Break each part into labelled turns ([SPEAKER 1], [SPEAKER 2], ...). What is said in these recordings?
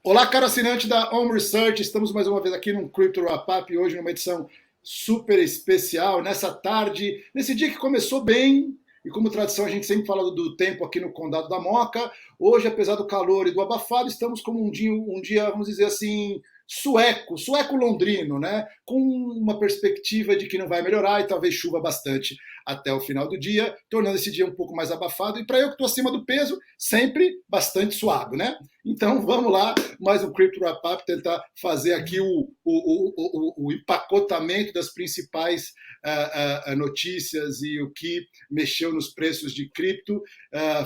[SPEAKER 1] Olá, caro assinante da Home Research, estamos mais uma vez aqui num Crypto Wrap-Up, hoje numa edição super especial, nessa tarde, nesse dia que começou bem, e como tradição a gente sempre fala do tempo aqui no Condado da Moca. Hoje, apesar do calor e do abafado, estamos como um dia, vamos dizer assim, sueco londrino, né? Com uma perspectiva de que não vai melhorar e talvez chuva bastante até o final do dia, tornando esse dia um pouco mais abafado. E para eu que estou acima do peso, sempre bastante suado, né? Então vamos lá, mais um Crypto Wrap Up, tentar fazer aqui o empacotamento das principais notícias e o que mexeu nos preços de cripto,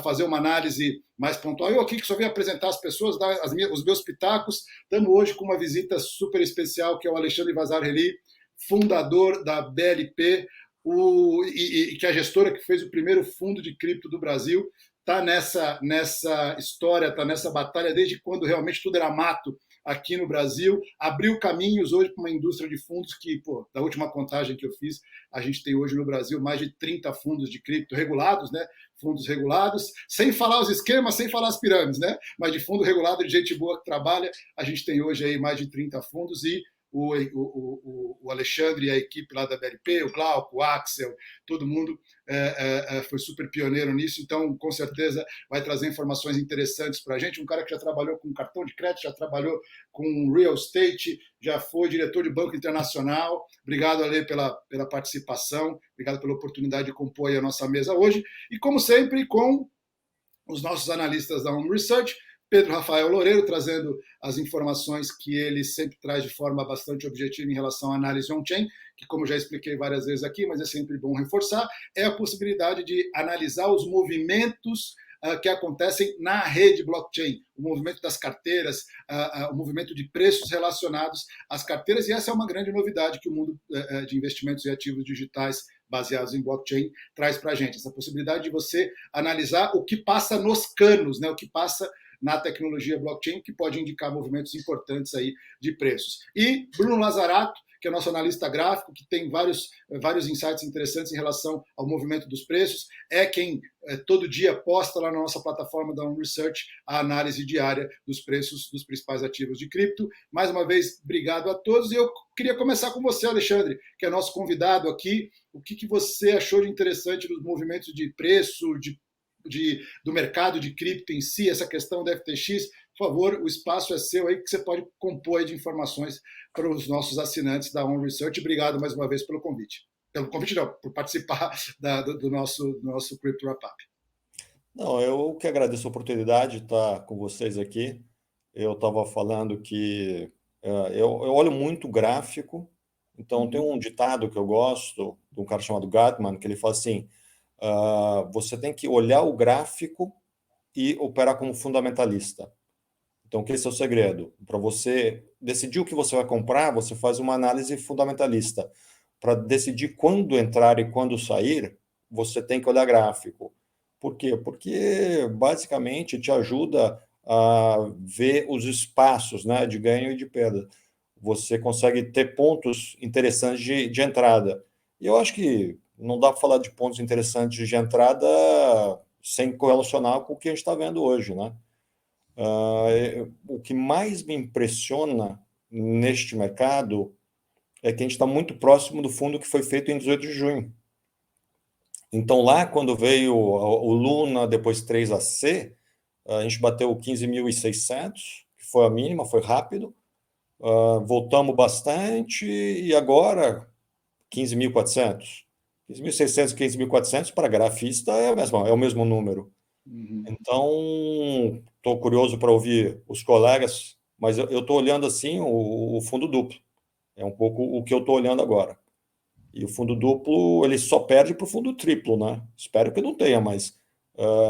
[SPEAKER 1] fazer uma análise mais pontual. Eu aqui que só vim apresentar as pessoas, dar os meus pitacos. Estamos hoje com uma visita super especial, que é o Alexandre Vazarhelyi, fundador da BLP, que é a gestora que fez o primeiro fundo de cripto do Brasil. Está nessa história, está nessa batalha desde quando realmente tudo era mato aqui no Brasil, abriu caminhos hoje para uma indústria de fundos que, pô, da última contagem que eu fiz, a gente tem hoje no Brasil mais de 30 fundos de cripto regulados, né? Fundos regulados, sem falar os esquemas, sem falar as pirâmides, né? Mas de fundo regulado, de gente boa que trabalha, a gente tem hoje aí mais de 30 fundos e o Alexandre e a equipe lá da BLP, o Glauco, o Axel, todo mundo foi super pioneiro nisso, então com certeza vai trazer informações interessantes para a gente. Um cara que já trabalhou com cartão de crédito, já trabalhou com real estate, já foi diretor de banco internacional. Obrigado, Ale, pela participação, obrigado pela oportunidade de compor aí a nossa mesa hoje. E como sempre, com os nossos analistas da Home Research, Pedro Rafael Loureiro, trazendo as informações que ele sempre traz de forma bastante objetiva em relação à análise on-chain, que, como já expliquei várias vezes aqui, mas é sempre bom reforçar, é a possibilidade de analisar os movimentos que acontecem na rede blockchain, o movimento das carteiras, o movimento de preços relacionados às carteiras, e essa é uma grande novidade que o mundo de investimentos e ativos digitais baseados em blockchain traz para a gente, essa possibilidade de você analisar o que passa nos canos, né, o que passa na tecnologia blockchain, que pode indicar movimentos importantes aí de preços. E Bruno Lazarato, que é nosso analista gráfico, que tem vários insights interessantes em relação ao movimento dos preços, é quem todo dia posta lá na nossa plataforma da Home Research a análise diária dos preços dos principais ativos de cripto. Mais uma vez, obrigado a todos. E eu queria começar com você, Alexandre, que é nosso convidado aqui. O que você achou de interessante nos movimentos de preço, do mercado de cripto em si, essa questão da FTX? Por favor, o espaço é seu aí, que você pode compor aí de informações para os nossos assinantes da On Research. Obrigado mais uma vez pelo convite. Pelo convite não, por participar do nosso Crypto Wrap Up.
[SPEAKER 2] Não, eu que agradeço a oportunidade de estar com vocês aqui. Eu estava falando que eu olho muito gráfico, então tem um ditado que eu gosto, de um cara chamado Gottman, que ele fala assim, você tem que olhar o gráfico e operar como fundamentalista. Então, que esse é o segredo. Para você decidir o que você vai comprar, você faz uma análise fundamentalista. Para decidir quando entrar e quando sair, você tem que olhar gráfico. Por quê? Porque, basicamente, te ajuda a ver os espaços, né, de ganho e de perda. Você consegue ter pontos interessantes de entrada. E eu acho que não dá para falar de pontos interessantes de entrada sem correlacionar com o que a gente está vendo hoje, né? O que mais me impressiona neste mercado é que a gente está muito próximo do fundo que foi feito em 18 de junho. Então, lá, quando veio o Luna, depois 3AC, a gente bateu 15.600, que foi a mínima, foi rápido. Voltamos bastante e agora 15.400. 15.600 e 15.400 para grafista é o mesmo número. Então, estou curioso para ouvir os colegas, mas eu estou olhando assim o fundo duplo. É um pouco o que eu estou olhando agora. E o fundo duplo, ele só perde para o fundo triplo, né? Espero que não tenha, mas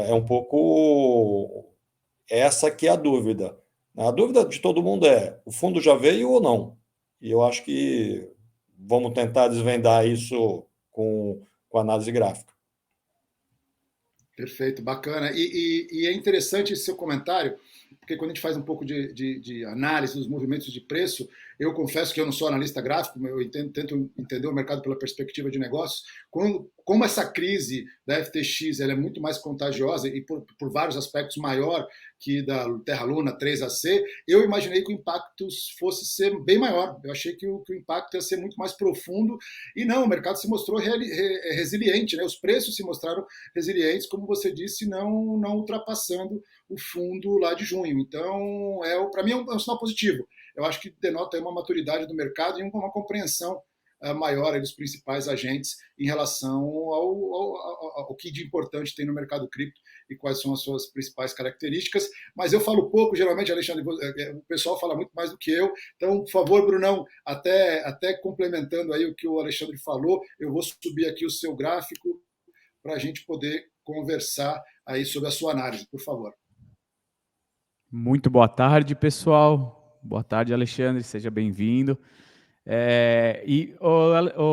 [SPEAKER 2] é um pouco essa que é a dúvida. A dúvida de todo mundo é, o fundo já veio ou não? E eu acho que vamos tentar desvendar isso com análise gráfica.
[SPEAKER 1] Perfeito, bacana. E é interessante esse seu comentário, porque quando a gente faz um pouco de análise dos movimentos de preço, eu confesso que eu não sou analista gráfico, mas eu tento entender o mercado pela perspectiva de negócios. Como essa crise da FTX ela é muito mais contagiosa e por vários aspectos maior que da Terra Luna 3AC, eu imaginei que o impacto fosse ser bem maior. Eu achei que o impacto ia ser muito mais profundo e não, o mercado se mostrou resiliente, né? Os preços se mostraram resilientes, como você disse, não ultrapassando o fundo lá de junho. Então, para mim é um sinal positivo. Eu acho que denota uma maturidade do mercado e uma compreensão maior dos principais agentes em relação ao que de importante tem no mercado cripto e quais são as suas principais características. Mas eu falo pouco, geralmente, Alexandre, o pessoal fala muito mais do que eu. Então, por favor, Brunão, até complementando aí o que o Alexandre falou, eu vou subir aqui o seu gráfico para a gente poder conversar aí sobre a sua análise, por favor.
[SPEAKER 3] Muito boa tarde, pessoal. Boa tarde, Alexandre, seja bem-vindo.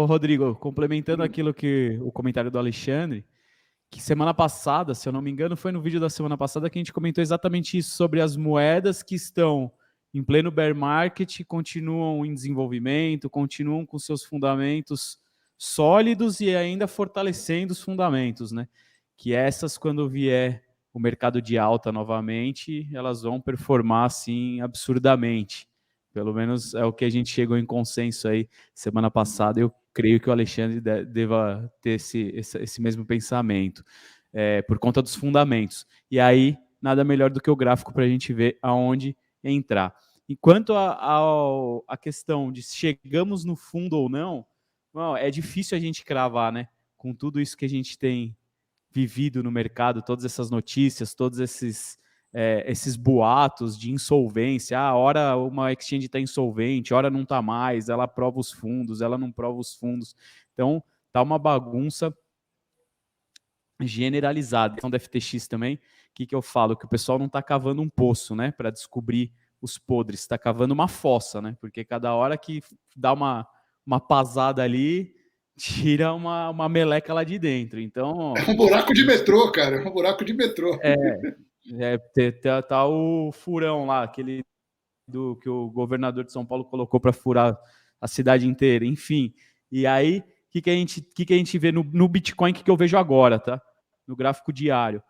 [SPEAKER 3] Rodrigo, complementando aquilo que o comentário do Alexandre, que semana passada, se eu não me engano, foi no vídeo da semana passada que a gente comentou exatamente isso sobre as moedas que estão em pleno bear market, continuam em desenvolvimento, continuam com seus fundamentos sólidos e ainda fortalecendo os fundamentos, né? Que essas, quando vier o mercado de alta novamente, elas vão performar assim absurdamente. Pelo menos é o que a gente chegou em consenso aí semana passada. Eu creio que o Alexandre deva ter esse mesmo pensamento, por conta dos fundamentos. E aí, nada melhor do que o gráfico para a gente ver aonde entrar. Enquanto a questão de se chegamos no fundo ou não, é difícil a gente cravar, né? Com tudo isso que a gente tem vivido no mercado, todas essas notícias, todos esses boatos de insolvência, ora uma exchange está insolvente, ora não está mais, ela aprova os fundos, ela não prova os fundos. Então, tá uma bagunça generalizada. Então, da FTX também, o que eu falo? Que o pessoal não está cavando um poço, né, para descobrir os podres, está cavando uma fossa, né, porque cada hora que dá uma pasada ali, tira uma meleca lá de dentro. Então,
[SPEAKER 1] é um buraco de metrô, cara, é um buraco de metrô.
[SPEAKER 3] Tá o furão lá, aquele que o governador de São Paulo colocou para furar a cidade inteira, enfim. E aí, o que a gente vê no Bitcoin, que eu vejo agora, tá? No gráfico diário.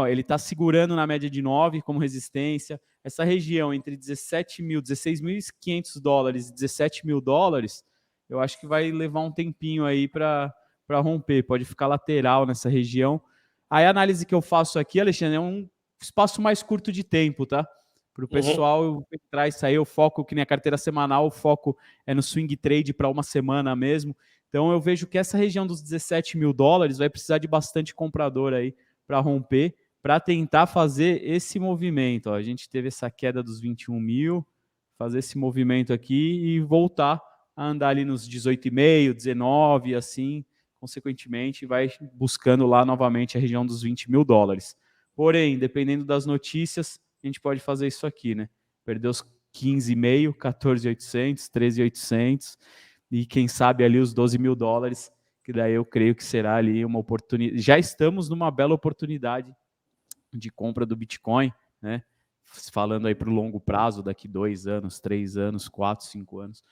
[SPEAKER 3] Ele está segurando na média de 9 como resistência. Essa região entre 16.500 dólares e 17 mil dólares, eu acho que vai levar um tempinho aí para romper. Pode ficar lateral nessa região. Aí a análise que eu faço aqui, Alexandre, é um espaço mais curto de tempo, tá? Para o pessoal entrar e sair, o foco, que nem a carteira semanal, o foco é no swing trade para uma semana mesmo. Então eu vejo que essa região dos 17 mil dólares vai precisar de bastante comprador aí para romper, para tentar fazer esse movimento. A gente teve essa queda dos 21 mil, fazer esse movimento aqui e voltar a andar ali nos 18,5, 19, assim, consequentemente, vai buscando lá novamente a região dos 20 mil dólares. Porém, dependendo das notícias, a gente pode fazer isso aqui, né? Perder os 15,5, 14,800, 13,800 e quem sabe ali os 12 mil dólares, que daí eu creio que será ali uma oportunidade. Já estamos numa bela oportunidade de compra do Bitcoin, né? Falando aí para o longo prazo, daqui 2 anos, 3 anos, 4, 5 anos.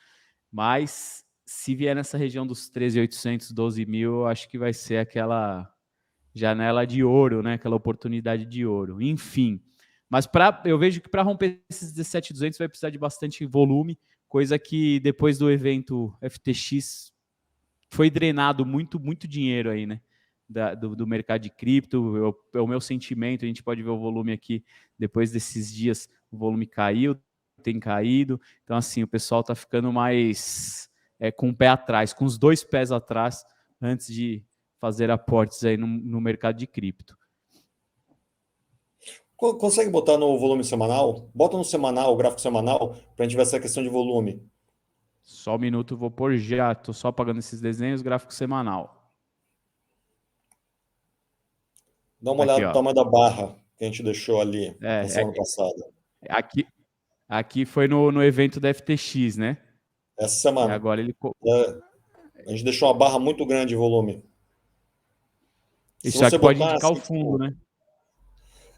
[SPEAKER 3] Mas se vier nessa região dos 13.800, 12 mil, eu acho que vai ser aquela janela de ouro, né? Aquela oportunidade de ouro. Enfim, mas eu vejo que para romper esses 17.200 vai precisar de bastante volume, coisa que depois do evento FTX foi drenado muito dinheiro aí, né? Do mercado de cripto. É o meu sentimento. A gente pode ver o volume aqui depois desses dias, o volume caiu, tem caído. Então, assim, o pessoal está ficando mais com o pé atrás, com os 2 pés atrás, antes de fazer aportes aí no mercado de cripto.
[SPEAKER 2] Consegue botar no volume semanal? Bota no semanal, o gráfico semanal, para a gente ver essa questão de volume.
[SPEAKER 3] Só um minuto, vou pôr já. Estou só apagando esses desenhos, gráfico semanal.
[SPEAKER 2] Dá uma olhada no tamanho da barra que a gente deixou ali na semana passada.
[SPEAKER 3] Aqui foi no evento da FTX, né?
[SPEAKER 2] Essa semana.
[SPEAKER 3] E agora ele...
[SPEAKER 2] a gente deixou uma barra muito grande de volume.
[SPEAKER 3] Isso aqui pode indicar assim, o fundo, né?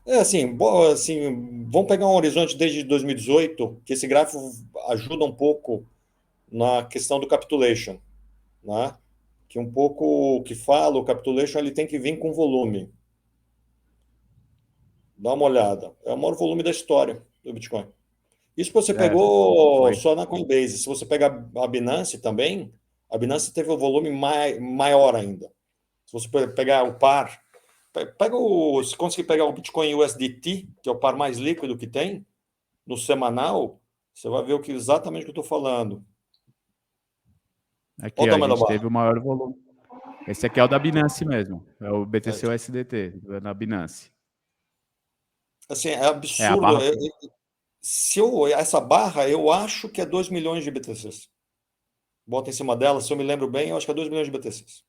[SPEAKER 2] assim, vamos pegar um horizonte desde 2018, que esse gráfico ajuda um pouco na questão do capitulation, né? Que um pouco o que fala, o capitulation ele tem que vir com volume. Dá uma olhada. É o maior volume da história do Bitcoin. Isso você
[SPEAKER 3] É,
[SPEAKER 2] pegou
[SPEAKER 3] foi.
[SPEAKER 2] só na Coinbase. Se você pegar a Binance também, a Binance teve um volume maior ainda. Se você pegar o par, se conseguir pegar o Bitcoin USDT, que é o par mais líquido que tem, no semanal, você vai ver exatamente o que eu estou falando. Olha
[SPEAKER 3] Aqui,
[SPEAKER 2] o
[SPEAKER 3] ó, a
[SPEAKER 2] tamanho da
[SPEAKER 3] gente
[SPEAKER 2] barra.
[SPEAKER 3] teve o maior volume. Esse aqui é o da Binance mesmo. É o
[SPEAKER 2] É,
[SPEAKER 3] BTC USDT, na Binance.
[SPEAKER 2] assim, é
[SPEAKER 3] É, a
[SPEAKER 2] absurdo.
[SPEAKER 3] barra.
[SPEAKER 2] Se eu olhar essa barra, eu acho que é 2 milhões de BTCs. Bota em cima dela, se eu me lembro bem, eu acho que é 2 milhões de BTCs.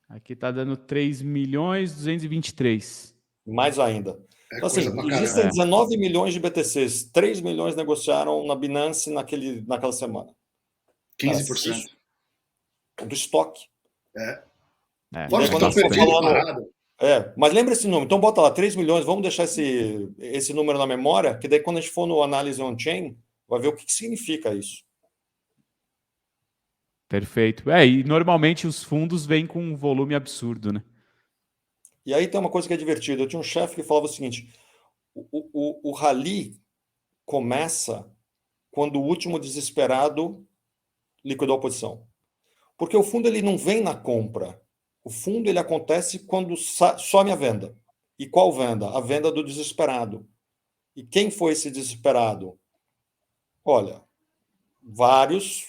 [SPEAKER 3] Aqui tá dando 3.223.
[SPEAKER 2] Mais ainda.
[SPEAKER 1] É
[SPEAKER 2] Então,
[SPEAKER 1] coisa
[SPEAKER 2] assim,
[SPEAKER 1] pra
[SPEAKER 2] existem
[SPEAKER 3] É,
[SPEAKER 1] caramba.
[SPEAKER 2] 19 milhões de BTCs, 3 milhões negociaram na Binance naquela semana. Cara, isso
[SPEAKER 1] 15%.
[SPEAKER 2] do estoque.
[SPEAKER 1] É.
[SPEAKER 2] E
[SPEAKER 1] Fora
[SPEAKER 2] daí
[SPEAKER 1] os que
[SPEAKER 3] é
[SPEAKER 2] quando a
[SPEAKER 1] estão
[SPEAKER 2] gente for
[SPEAKER 3] bastante.
[SPEAKER 1] perdidos,
[SPEAKER 2] falando.
[SPEAKER 1] parado.
[SPEAKER 2] Mas lembra esse número. Então bota lá 3 milhões, vamos deixar esse número na memória, que daí quando a gente for no análise on-chain, vai ver o que significa isso.
[SPEAKER 3] Perfeito. É, e normalmente os fundos vêm com um volume absurdo, né?
[SPEAKER 2] E aí tem uma coisa que é divertida. Eu tinha um chefe que falava o seguinte: o rally começa quando o último desesperado liquidou a posição. Porque o fundo ele não vem na compra. O fundo ele acontece quando some a venda. E qual venda? A venda do desesperado. E quem foi esse desesperado? Olha, vários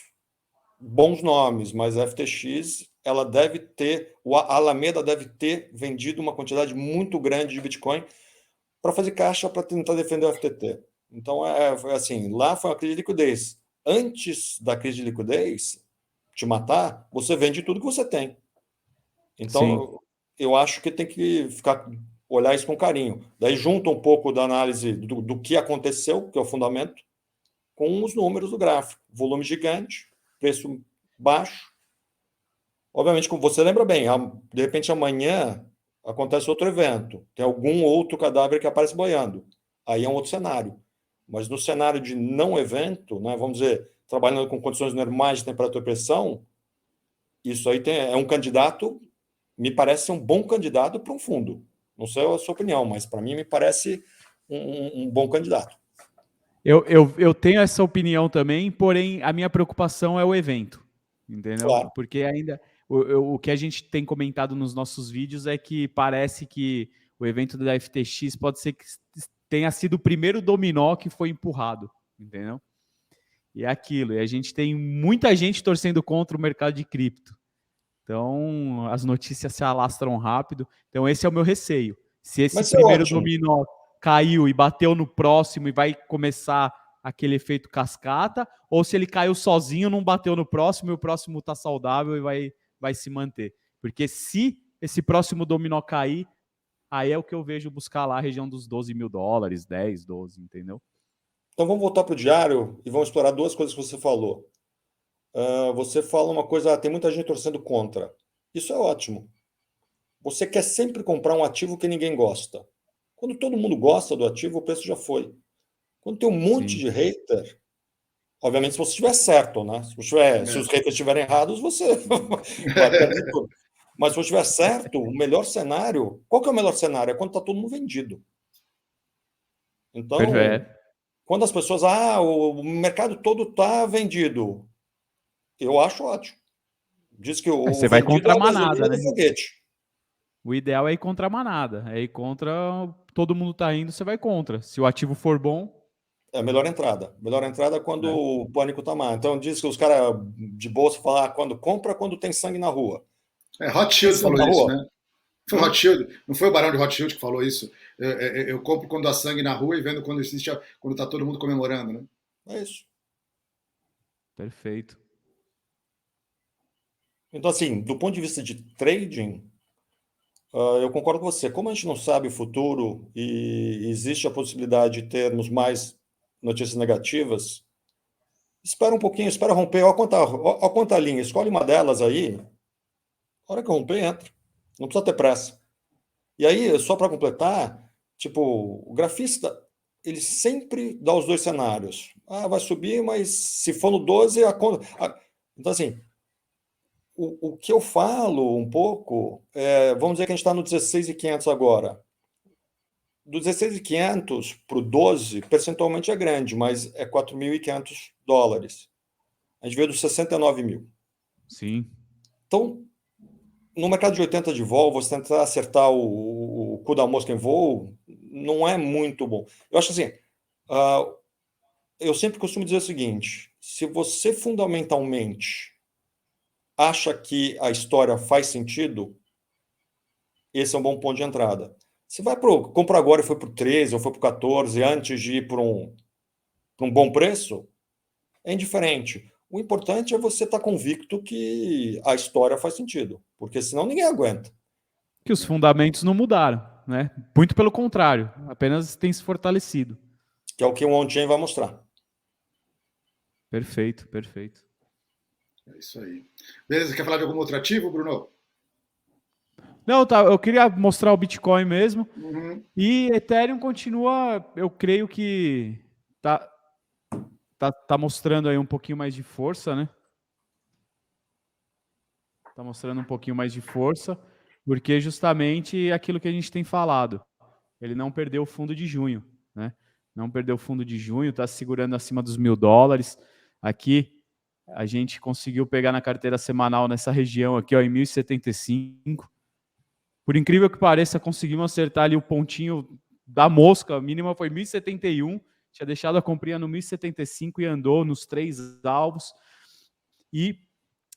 [SPEAKER 2] bons nomes, mas a FTX, ela deve ter, a Alameda deve ter vendido uma quantidade muito grande de Bitcoin para fazer caixa para tentar defender o FTT. Então, foi assim, lá foi uma crise de liquidez. Antes da crise de liquidez te matar, você vende tudo que você tem.
[SPEAKER 3] Sim,
[SPEAKER 2] Então, eu acho que tem que olhar isso com carinho. Daí junta um pouco da análise do que aconteceu, que é o fundamento, com os números do gráfico. Volume gigante, preço baixo. Obviamente, como você lembra bem, de repente amanhã acontece outro evento, tem algum outro cadáver que aparece boiando. Aí é um outro cenário. Mas no cenário de não evento, né, vamos dizer, trabalhando com condições normais de temperatura e pressão, isso aí é um candidato, me parece ser um bom candidato para um fundo. Não sei a sua opinião, mas para mim me parece um bom candidato.
[SPEAKER 3] eu tenho essa opinião também, porém a minha preocupação é o evento, entendeu?
[SPEAKER 2] Claro.
[SPEAKER 3] Porque ainda o que a gente tem comentado nos nossos vídeos é que parece que o evento da FTX pode ser que tenha sido o primeiro dominó que foi empurrado, entendeu? E é aquilo, e a gente tem muita gente torcendo contra o mercado de cripto. Então, as notícias se alastram rápido. Então, esse é o meu receio. Se esse
[SPEAKER 2] Mas isso é
[SPEAKER 3] primeiro
[SPEAKER 2] ótimo.
[SPEAKER 3] dominó caiu e bateu no próximo e vai começar aquele efeito cascata, ou se ele caiu sozinho, não bateu no próximo e o próximo está saudável e vai se manter. Porque se esse próximo dominó cair, aí é o que eu vejo buscar lá a região dos $12.000, 10, 12, entendeu?
[SPEAKER 2] Então vamos voltar para o diário e vamos explorar duas coisas que você falou. Você fala uma coisa, tem muita gente torcendo contra. Isso é ótimo. Você quer sempre comprar um ativo que ninguém gosta. Quando todo mundo gosta do ativo, o preço já foi. Quando tem um monte
[SPEAKER 3] Sim,
[SPEAKER 2] de hater, obviamente se você estiver certo, né? Se os
[SPEAKER 1] É.
[SPEAKER 2] haters estiverem errados, você vai perder tudo. Mas se você estiver certo, o melhor cenário, qual que é o melhor cenário? É quando está todo mundo vendido. Então,
[SPEAKER 3] perfeito.
[SPEAKER 2] quando as pessoas, o mercado todo está vendido, eu acho ótimo. Diz que o
[SPEAKER 3] Você vai
[SPEAKER 2] vendido
[SPEAKER 3] contra
[SPEAKER 2] é
[SPEAKER 3] a
[SPEAKER 2] a gasolina
[SPEAKER 3] manada,
[SPEAKER 2] do
[SPEAKER 3] né?
[SPEAKER 2] foguete.
[SPEAKER 3] O ideal é ir contra a manada. É ir contra. Todo mundo tá indo, você vai contra. Se o ativo for bom,
[SPEAKER 2] É a melhor entrada. Melhor entrada é quando
[SPEAKER 3] né?
[SPEAKER 2] o pânico está má. Então diz que os caras de bolsa falam quando compra quando tem sangue na rua. Tem
[SPEAKER 1] Rothschild
[SPEAKER 2] sangue
[SPEAKER 1] falou
[SPEAKER 2] na
[SPEAKER 1] isso,
[SPEAKER 2] rua?
[SPEAKER 1] né? Foi
[SPEAKER 2] Hum?
[SPEAKER 1] Rothschild, não foi o Barão de Rothschild que falou isso? Eu compro quando há sangue na rua e vendo quando existe, quando está todo mundo comemorando, né?
[SPEAKER 2] É isso.
[SPEAKER 3] Perfeito.
[SPEAKER 2] Então, assim, do ponto de vista de trading, eu concordo com você. Como a gente não sabe o futuro e existe a possibilidade de termos mais notícias negativas, espera um pouquinho, espera romper. Ó quanta linha, escolhe uma delas aí. A hora que romper, entra. Não precisa ter pressa. E aí, só para completar, tipo, o grafista, ele sempre dá os dois cenários. Ah, vai subir, mas se for no 12, a conta. Então, assim, o que eu falo um pouco, vamos dizer que a gente está no 16.500 agora. Do 16.500 para o 12, percentualmente é grande, mas é $4.500. A gente veio dos 69 mil.
[SPEAKER 3] Sim.
[SPEAKER 2] Então, no mercado de 80 de vol, você tentar acertar o cu da mosca em voo não é muito bom. Eu acho assim, eu sempre costumo dizer o seguinte: se você fundamentalmente acha que a história faz sentido, esse é um bom ponto de entrada. Você vai compra agora e foi para o 13 ou foi para o 14 antes de ir para um bom preço, é indiferente. O importante é você estar convicto que a história faz sentido, porque senão ninguém aguenta.
[SPEAKER 3] Que os fundamentos não mudaram, né? Muito pelo contrário, apenas tem se fortalecido.
[SPEAKER 2] Que é o que o on-chain vai mostrar.
[SPEAKER 3] Perfeito, perfeito.
[SPEAKER 1] É isso aí. Beleza, quer falar de algum outro ativo, Bruno?
[SPEAKER 3] Não, tá, eu queria mostrar o Bitcoin mesmo.
[SPEAKER 1] Uhum.
[SPEAKER 3] E Ethereum continua, eu creio que tá mostrando aí um pouquinho mais de força, né? Tá mostrando um pouquinho mais de força, porque justamente aquilo que a gente tem falado. Ele não perdeu o fundo de junho, né? Não perdeu o fundo de junho, está segurando acima dos $1.000. Aqui a gente conseguiu pegar na carteira semanal nessa região aqui, ó, em 1.075. Por incrível que pareça, conseguimos acertar ali o pontinho da mosca. A mínima foi 1.071. Tinha deixado a comprinha no 1.075 e andou nos 3 alvos. E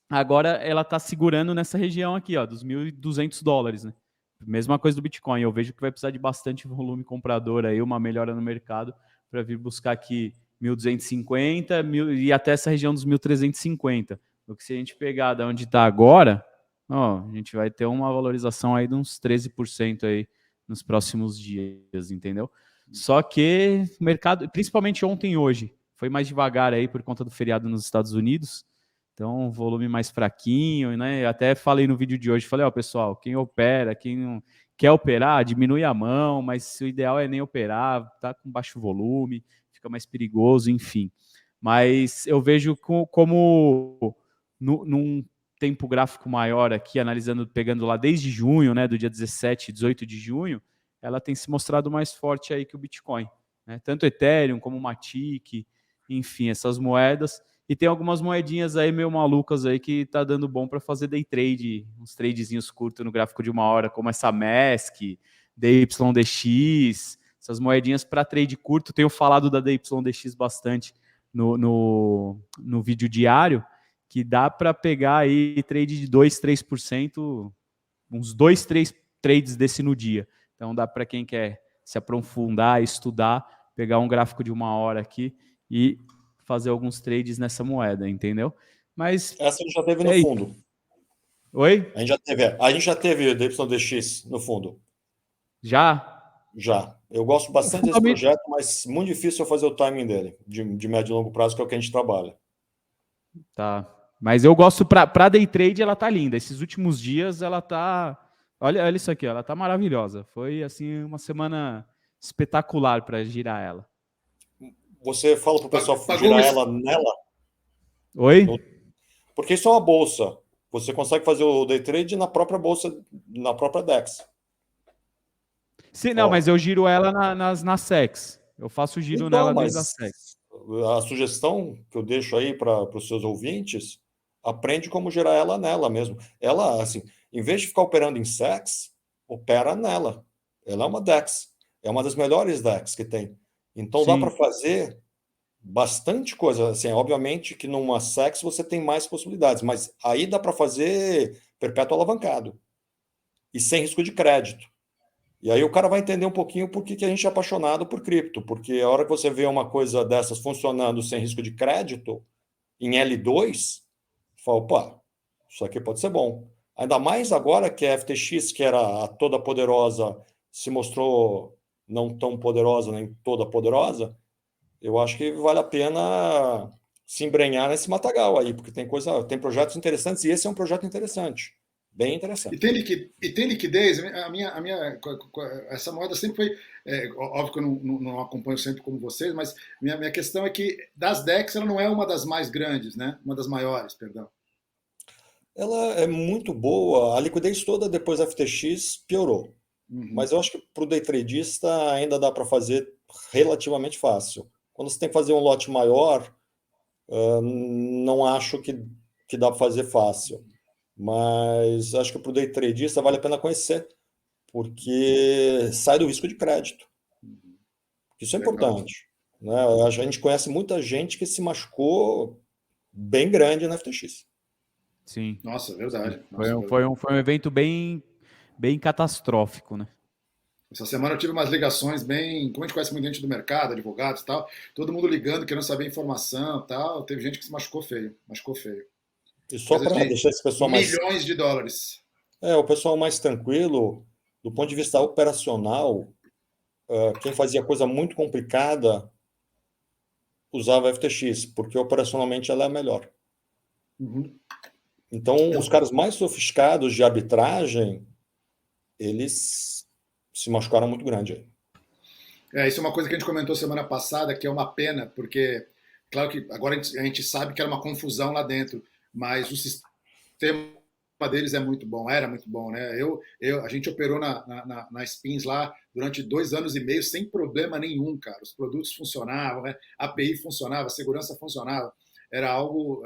[SPEAKER 3] agora ela está segurando nessa região aqui, ó, dos $1.200, né? Mesma coisa do Bitcoin. Eu vejo que vai precisar de bastante volume comprador aí, uma melhora no mercado para vir buscar aqui 1.250 e até essa região dos 1.350. O que se a gente pegar da onde está agora, ó, a gente vai ter uma valorização aí de uns 13% aí nos próximos dias, entendeu? Só que o mercado, principalmente ontem e hoje, foi mais devagar aí por conta do feriado nos Estados Unidos. Então, volume mais fraquinho, né? Até falei no vídeo de hoje, falei, ó, pessoal, quem opera, quem não quer operar, diminui a mão, mas o ideal é nem operar, tá com baixo volume, fica mais perigoso, enfim. Mas eu vejo como num tempo gráfico maior aqui, analisando, pegando lá desde junho, né, do dia 17, 18 de junho, ela tem se mostrado mais forte aí que o Bitcoin, né? Tanto Ethereum como Matic, enfim, essas moedas. E tem algumas moedinhas aí meio malucas aí que tá dando bom para fazer day trade, uns tradezinhos curtos no gráfico de 1 hora, como essa MESC, DYDX, essas moedinhas para trade curto. Tenho falado da DYDX bastante no vídeo diário, que dá para pegar aí trade de 2, 3%, uns 2, 3 trades desse no dia. Então dá para quem quer se aprofundar, estudar, pegar um gráfico de 1 hora aqui e fazer alguns trades nessa moeda, entendeu? Mas
[SPEAKER 2] essa a gente já teve no
[SPEAKER 3] é isso.
[SPEAKER 2] fundo.
[SPEAKER 3] Oi?
[SPEAKER 2] A gente já teve DYDX no fundo.
[SPEAKER 3] Já?
[SPEAKER 2] Já. Eu gosto bastante desse projeto, mas muito difícil eu fazer o timing dele, de médio e longo prazo, que é o que a gente trabalha.
[SPEAKER 3] Tá. Mas eu gosto para day trade, ela tá linda. Esses últimos dias ela tá, olha isso aqui, ela tá maravilhosa. Foi assim uma semana espetacular para girar ela.
[SPEAKER 2] Você fala para o pessoal
[SPEAKER 1] Pagou
[SPEAKER 2] girar ela nela,
[SPEAKER 3] Oi?
[SPEAKER 2] porque isso é uma bolsa. Você consegue fazer o day trade na própria bolsa, na própria DEX.
[SPEAKER 3] Sim, não, mas
[SPEAKER 2] Ó,
[SPEAKER 3] eu giro ela nas SEX. Eu faço o giro
[SPEAKER 2] então,
[SPEAKER 3] nela dentro da
[SPEAKER 2] mas
[SPEAKER 3] SEX.
[SPEAKER 2] a sugestão que eu deixo aí para os seus ouvintes, aprende como gerar ela nela mesmo. Ela, assim, em vez de ficar operando em SEX, opera nela. Ela é uma DEX. É uma das melhores DEX que tem. Então dá para
[SPEAKER 3] Sim,
[SPEAKER 2] fazer bastante coisa. Assim, obviamente que numa SEX você tem mais possibilidades, mas aí dá para fazer perpétuo alavancado e sem risco de crédito. E aí o cara vai entender um pouquinho por que a gente é apaixonado por cripto, porque a hora que você vê uma coisa dessas funcionando sem risco de crédito, em L2, fala, opa, isso aqui pode ser bom. Ainda mais agora que a FTX, que era a toda poderosa, se mostrou não tão poderosa, nem toda poderosa, eu acho que vale a pena se embrenhar nesse matagal aí, porque tem projetos interessantes, e esse é um projeto interessante, bem
[SPEAKER 1] E
[SPEAKER 2] interessante.
[SPEAKER 1] tem liquidez? Essa moeda sempre foi. Óbvio que eu não acompanho sempre como vocês, mas minha questão é que das DEX ela não é uma das mais grandes, né? Uma das maiores, perdão.
[SPEAKER 2] Ela é muito boa, a liquidez toda depois da FTX piorou.
[SPEAKER 1] Uhum,
[SPEAKER 2] Mas eu acho que para o day tradista ainda dá para fazer relativamente fácil. Quando você tem que fazer um lote maior, não acho que dá para fazer fácil. Mas acho que para o day tradista vale a pena conhecer, porque sai do risco de crédito. Isso é
[SPEAKER 1] legal.
[SPEAKER 2] importante, né? A gente conhece muita gente que se machucou bem grande na FTX.
[SPEAKER 3] Sim,
[SPEAKER 1] Nossa,
[SPEAKER 3] sim.
[SPEAKER 1] verdade. Nossa, verdade.
[SPEAKER 3] Foi um evento bem catastrófico, né?
[SPEAKER 1] Essa semana eu tive umas ligações bem. Como a gente conhece muita gente do mercado, advogados e tal, todo mundo ligando, querendo saber informação e tal. Teve gente que se machucou feio. Machucou feio.
[SPEAKER 2] E só
[SPEAKER 1] Coisa
[SPEAKER 2] para
[SPEAKER 1] de
[SPEAKER 2] deixar esse pessoal mais,
[SPEAKER 1] milhões de dólares.
[SPEAKER 2] o pessoal mais tranquilo, do ponto de vista operacional, quem fazia coisa muito complicada usava a FTX, porque operacionalmente ela é a melhor.
[SPEAKER 1] Uhum.
[SPEAKER 2] Então, os caras mais sofisticados de arbitragem, eles se machucaram muito grande aí.
[SPEAKER 1] Isso é uma coisa que a gente comentou semana passada, que é uma pena, porque, claro que agora a gente sabe que era uma confusão lá dentro, mas o sistema deles é muito bom, era muito bom, né? A gente operou na Spins lá durante 2 anos e meio sem problema nenhum, cara. Os produtos funcionavam, né? A API funcionava, a segurança funcionava. Era algo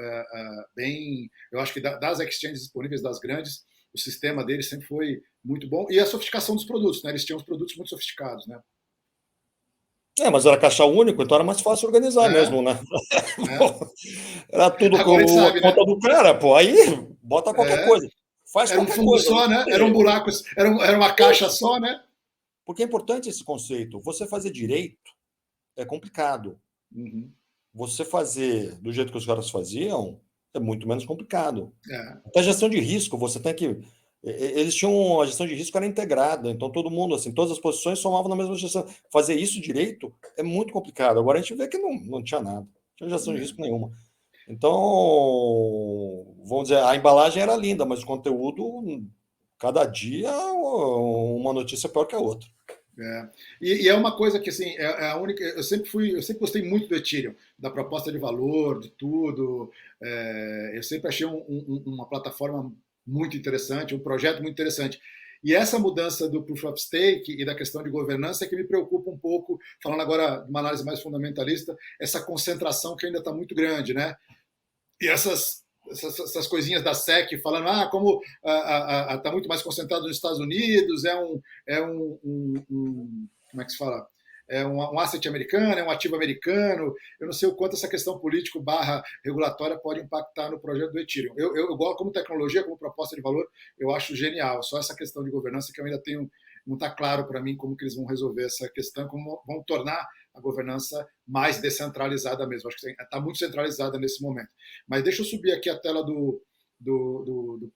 [SPEAKER 1] bem. Eu acho que das exchanges disponíveis, das grandes, o sistema deles sempre foi muito bom. E a sofisticação dos produtos, né? Eles tinham os produtos muito sofisticados, né?
[SPEAKER 2] Mas era caixa único, então era mais fácil organizar
[SPEAKER 1] É,
[SPEAKER 2] mesmo, né?
[SPEAKER 1] é.
[SPEAKER 2] Era tudo
[SPEAKER 1] Agora a gente
[SPEAKER 2] com a
[SPEAKER 1] sabe, né?
[SPEAKER 2] conta do cara, pô. Aí bota qualquer
[SPEAKER 1] É,
[SPEAKER 2] coisa. Faz
[SPEAKER 1] era um
[SPEAKER 2] qualquer
[SPEAKER 1] fundo
[SPEAKER 2] coisa. Não
[SPEAKER 1] só, né? Era um
[SPEAKER 2] tem-
[SPEAKER 1] buraco, era uma caixa só, né?
[SPEAKER 2] Porque é importante esse conceito. Você fazer direito é complicado.
[SPEAKER 1] Uhum.
[SPEAKER 2] Você fazer do jeito que os caras faziam é muito menos complicado.
[SPEAKER 1] É.
[SPEAKER 2] Até a gestão de risco, você tem que. Eles tinham. A gestão de risco era integrada, então todo mundo, assim, todas as posições somavam na mesma gestão. Fazer isso direito é muito complicado. Agora a gente vê que não tinha nada, não tinha gestão de risco nenhuma. Então, vamos dizer, a embalagem era linda, mas o conteúdo, cada dia, uma notícia pior que a outra.
[SPEAKER 1] É. E é uma coisa que assim é a única. Eu sempre gostei muito do Ethereum, da proposta de valor, de tudo. Eu sempre achei uma plataforma muito interessante, um projeto muito interessante. E essa mudança do proof of stake e da questão de governança é que me preocupa um pouco, falando agora de uma análise mais fundamentalista, essa concentração que ainda está muito grande, né? E essas coisinhas da SEC falando como está muito mais concentrado nos Estados Unidos, como é que se fala? É um asset americano, é um ativo americano. Eu não sei o quanto essa questão político barra regulatória pode impactar no projeto do Ethereum. Eu gosto como tecnologia, como proposta de valor, eu acho genial. Só essa questão de governança que eu ainda tenho, não está claro para mim como que eles vão resolver essa questão, como vão tornar a governança mais descentralizada mesmo. Acho que está muito centralizada nesse momento. Mas deixa eu subir aqui a tela do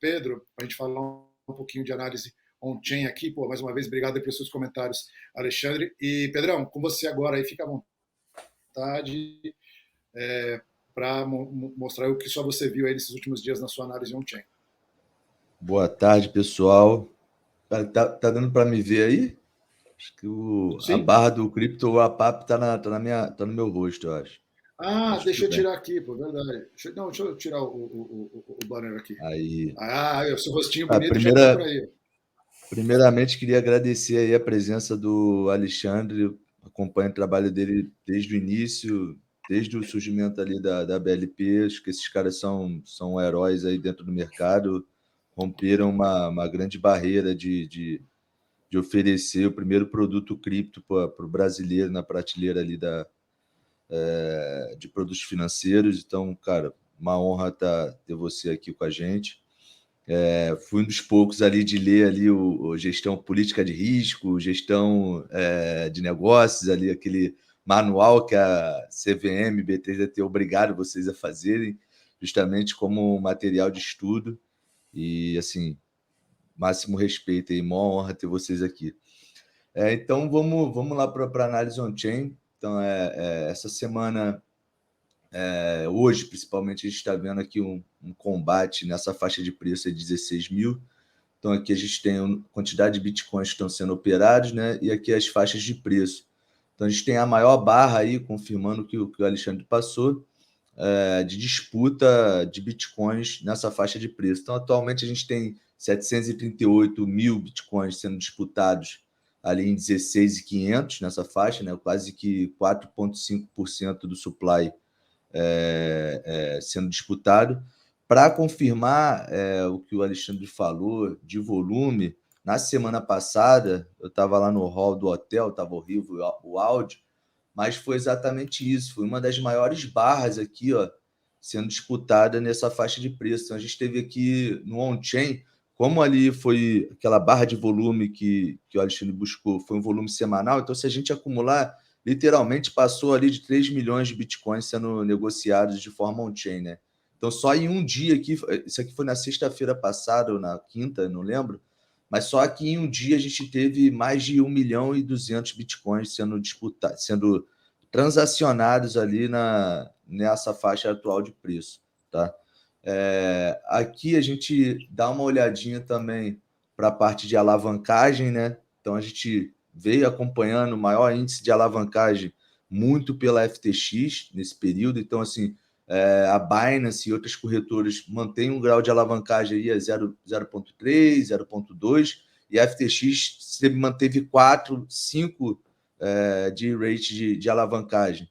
[SPEAKER 1] Pedro, para a gente falar um pouquinho de análise on-chain aqui. Pô, mais uma vez, obrigado pelos seus comentários, Alexandre. E, Pedrão, com você agora aí, fica à vontade para mostrar o que só você viu aí nesses últimos dias na sua análise on-chain.
[SPEAKER 4] Boa tarde, pessoal. Tá dando para me ver aí? Acho que a
[SPEAKER 1] Sim?
[SPEAKER 4] barra do Crypto Wrap tá no meu rosto, eu acho. Acho que
[SPEAKER 1] Deixa eu
[SPEAKER 4] bem.
[SPEAKER 1] tirar aqui, pô, verdade. Deixa eu tirar o banner aqui.
[SPEAKER 4] Aí.
[SPEAKER 1] O seu rostinho
[SPEAKER 4] A
[SPEAKER 1] bonito já está por
[SPEAKER 4] primeira,
[SPEAKER 1] aí.
[SPEAKER 4] primeiramente, queria agradecer aí a presença do Alexandre. Eu acompanho o trabalho dele desde o início, desde o surgimento ali da BLP. Acho que esses caras são heróis aí dentro do mercado. Romperam uma grande barreira de oferecer o primeiro produto cripto para o brasileiro na prateleira ali de produtos financeiros. Então, cara, uma honra ter você aqui com a gente. Fui um dos poucos ali de ler ali o gestão política de risco, gestão de negócios, ali aquele manual que a CVM, B3DT obrigaram vocês a fazerem, justamente como material de estudo. E, assim, máximo respeito e maior honra ter vocês aqui. Então, vamos lá para a análise on-chain. Então, essa semana, hoje, principalmente, a gente está vendo aqui um combate nessa faixa de preço de 16 mil. Então, aqui a gente tem a quantidade de bitcoins que estão sendo operados, né? E aqui as faixas de preço. Então, a gente tem a maior barra aí, confirmando que o Alexandre passou, de disputa de bitcoins nessa faixa de preço. Então, atualmente, a gente tem 738 mil bitcoins sendo disputados ali em 16.500 nessa faixa, né? Quase que 4,5% do supply sendo disputado. Para confirmar o que o Alexandre falou de volume, na semana passada, eu estava lá no hall do hotel, estava horrível o áudio, mas foi exatamente isso. Foi uma das maiores barras aqui, ó, sendo disputada nessa faixa de preço. Então, a gente teve aqui no on-chain, como ali foi aquela barra de volume que o Alexandre buscou, foi um volume semanal, então se a gente acumular, literalmente passou ali de 3 milhões de bitcoins sendo negociados de forma on-chain, né? Então, só em um dia aqui, isso aqui foi na sexta-feira passada ou na quinta, não lembro, mas só que em um dia a gente teve mais de 1 milhão e 200 bitcoins sendo disputados, sendo transacionados ali nessa faixa atual de preço, tá? Aqui a gente dá uma olhadinha também para a parte de alavancagem, né? Então a gente veio acompanhando o maior índice de alavancagem muito pela FTX nesse período. Então, assim, a Binance e outras corretoras mantêm um grau de alavancagem aí a 0,3, 0,2, e a FTX sempre manteve 4, 5 de rate de alavancagem.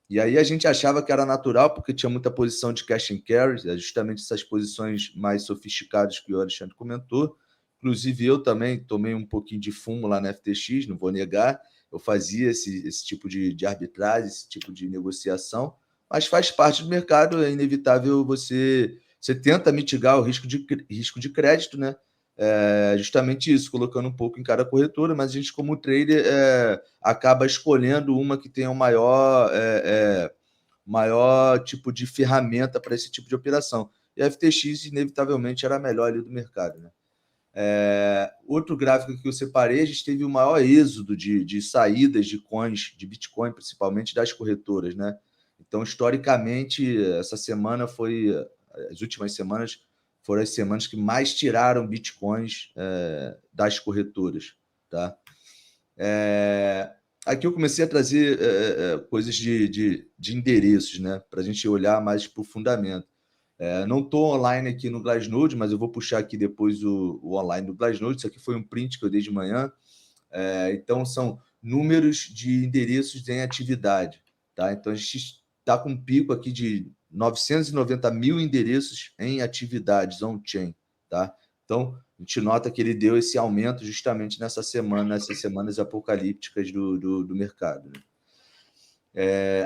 [SPEAKER 4] E aí a gente achava que era natural, porque tinha muita posição de cash and carry, justamente essas posições mais sofisticadas que o Alexandre comentou. Inclusive, eu também tomei um pouquinho de fumo lá na FTX, não vou negar. Eu fazia esse tipo de arbitragem, esse tipo de negociação, mas faz parte do mercado, é inevitável você tenta mitigar o risco de crédito, né? Justamente isso, colocando um pouco em cada corretora, mas a gente, como trader, acaba escolhendo uma que tenha o maior tipo de ferramenta para esse tipo de operação. E a FTX, inevitavelmente, era a melhor ali do mercado, né? Outro gráfico que eu separei, a gente teve o maior êxodo de saídas de coins, de Bitcoin, principalmente das corretoras, né? Então, historicamente, as últimas semanas foram as semanas que mais tiraram Bitcoins das corretoras, tá? Aqui eu comecei a trazer coisas de endereços, né? Para a gente olhar mais para o fundamento. Não estou online aqui no Glassnode, mas eu vou puxar aqui depois o online do Glassnode. Isso aqui foi um print que eu dei de manhã. Então, são números de endereços em atividade, tá? Então, a gente está com um pico aqui de 990 mil endereços em atividades on-chain, tá? Então, a gente nota que ele deu esse aumento justamente nessas semanas apocalípticas do mercado, né?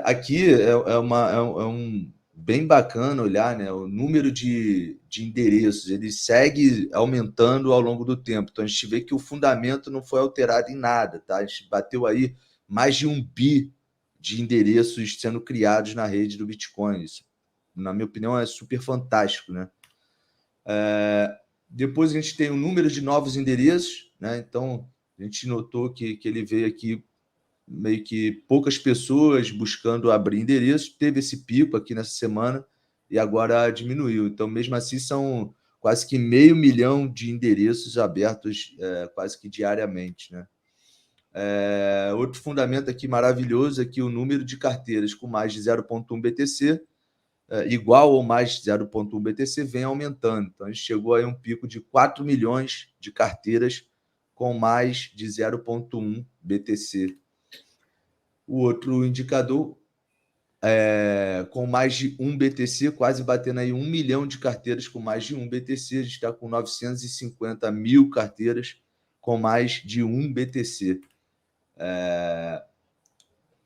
[SPEAKER 4] Aqui é um bem bacana olhar, né? O número de endereços, ele segue aumentando ao longo do tempo. Então, a gente vê que o fundamento não foi alterado em nada, tá? A gente bateu aí mais de 1 bi de endereços sendo criados na rede do Bitcoin. Isso, na minha opinião, é super fantástico, né? Depois a gente tem o número de novos endereços, né? Então, a gente notou que ele veio aqui meio que poucas pessoas buscando abrir endereços, teve esse pico aqui nessa semana e agora diminuiu. Então, mesmo assim, são quase que 500 mil de endereços abertos quase que diariamente, né? Outro fundamento aqui maravilhoso é que o número de carteiras com mais de 0,1 BTC, igual ou mais de 0,1 BTC, vem aumentando. Então, a gente chegou a um pico de 4 milhões de carteiras com mais de 0,1 BTC. O outro indicador, com mais de 1 BTC, quase batendo aí 1 milhão de carteiras com mais de 1 BTC. A gente está com 950 mil carteiras com mais de 1 BTC.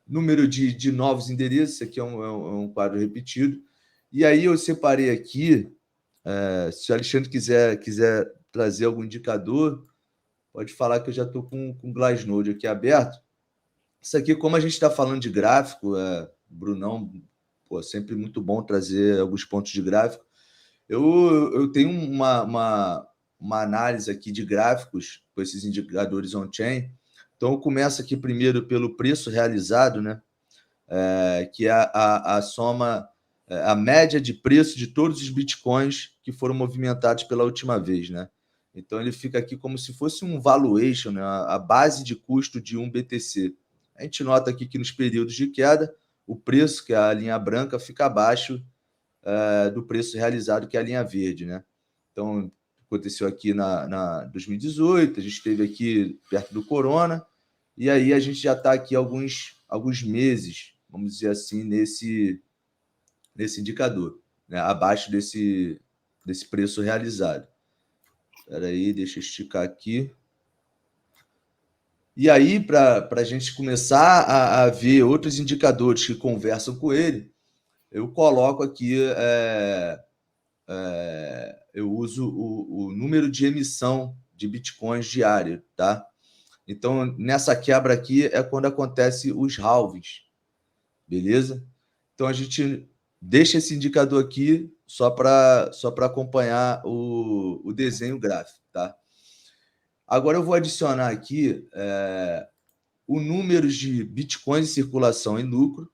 [SPEAKER 4] Número de novos endereços, aqui é um quadro repetido. E aí eu separei aqui, se o Alexandre quiser trazer algum indicador, pode falar que eu já estou com o Glassnode aqui aberto. Isso aqui, como a gente está falando de gráfico, Brunão, sempre muito bom trazer alguns pontos de gráfico. Eu tenho uma análise aqui de gráficos com esses indicadores on-chain. Então, eu começo aqui primeiro pelo preço realizado, né? Que é a soma, a média de preço de todos os bitcoins que foram movimentados pela última vez, né? Então, ele fica aqui como se fosse um valuation, né? A base de custo de um BTC. A gente nota aqui que nos períodos de queda, o preço, que é a linha branca, fica abaixo do preço realizado, que é a linha verde, né? Então, aconteceu aqui na 2018, a gente esteve aqui perto do Corona, e aí a gente já está aqui alguns meses, vamos dizer assim, nesse indicador, né? Abaixo desse preço realizado. Espera aí, deixa eu esticar aqui. E aí, para a gente começar a ver outros indicadores que conversam com ele, eu coloco aqui, eu uso o número de emissão de bitcoins diário, tá? Então, nessa quebra aqui é quando acontece os halvings, beleza? Então, a gente deixa esse indicador aqui só para acompanhar o desenho gráfico, tá? Agora eu vou adicionar aqui o número de bitcoins em circulação em lucro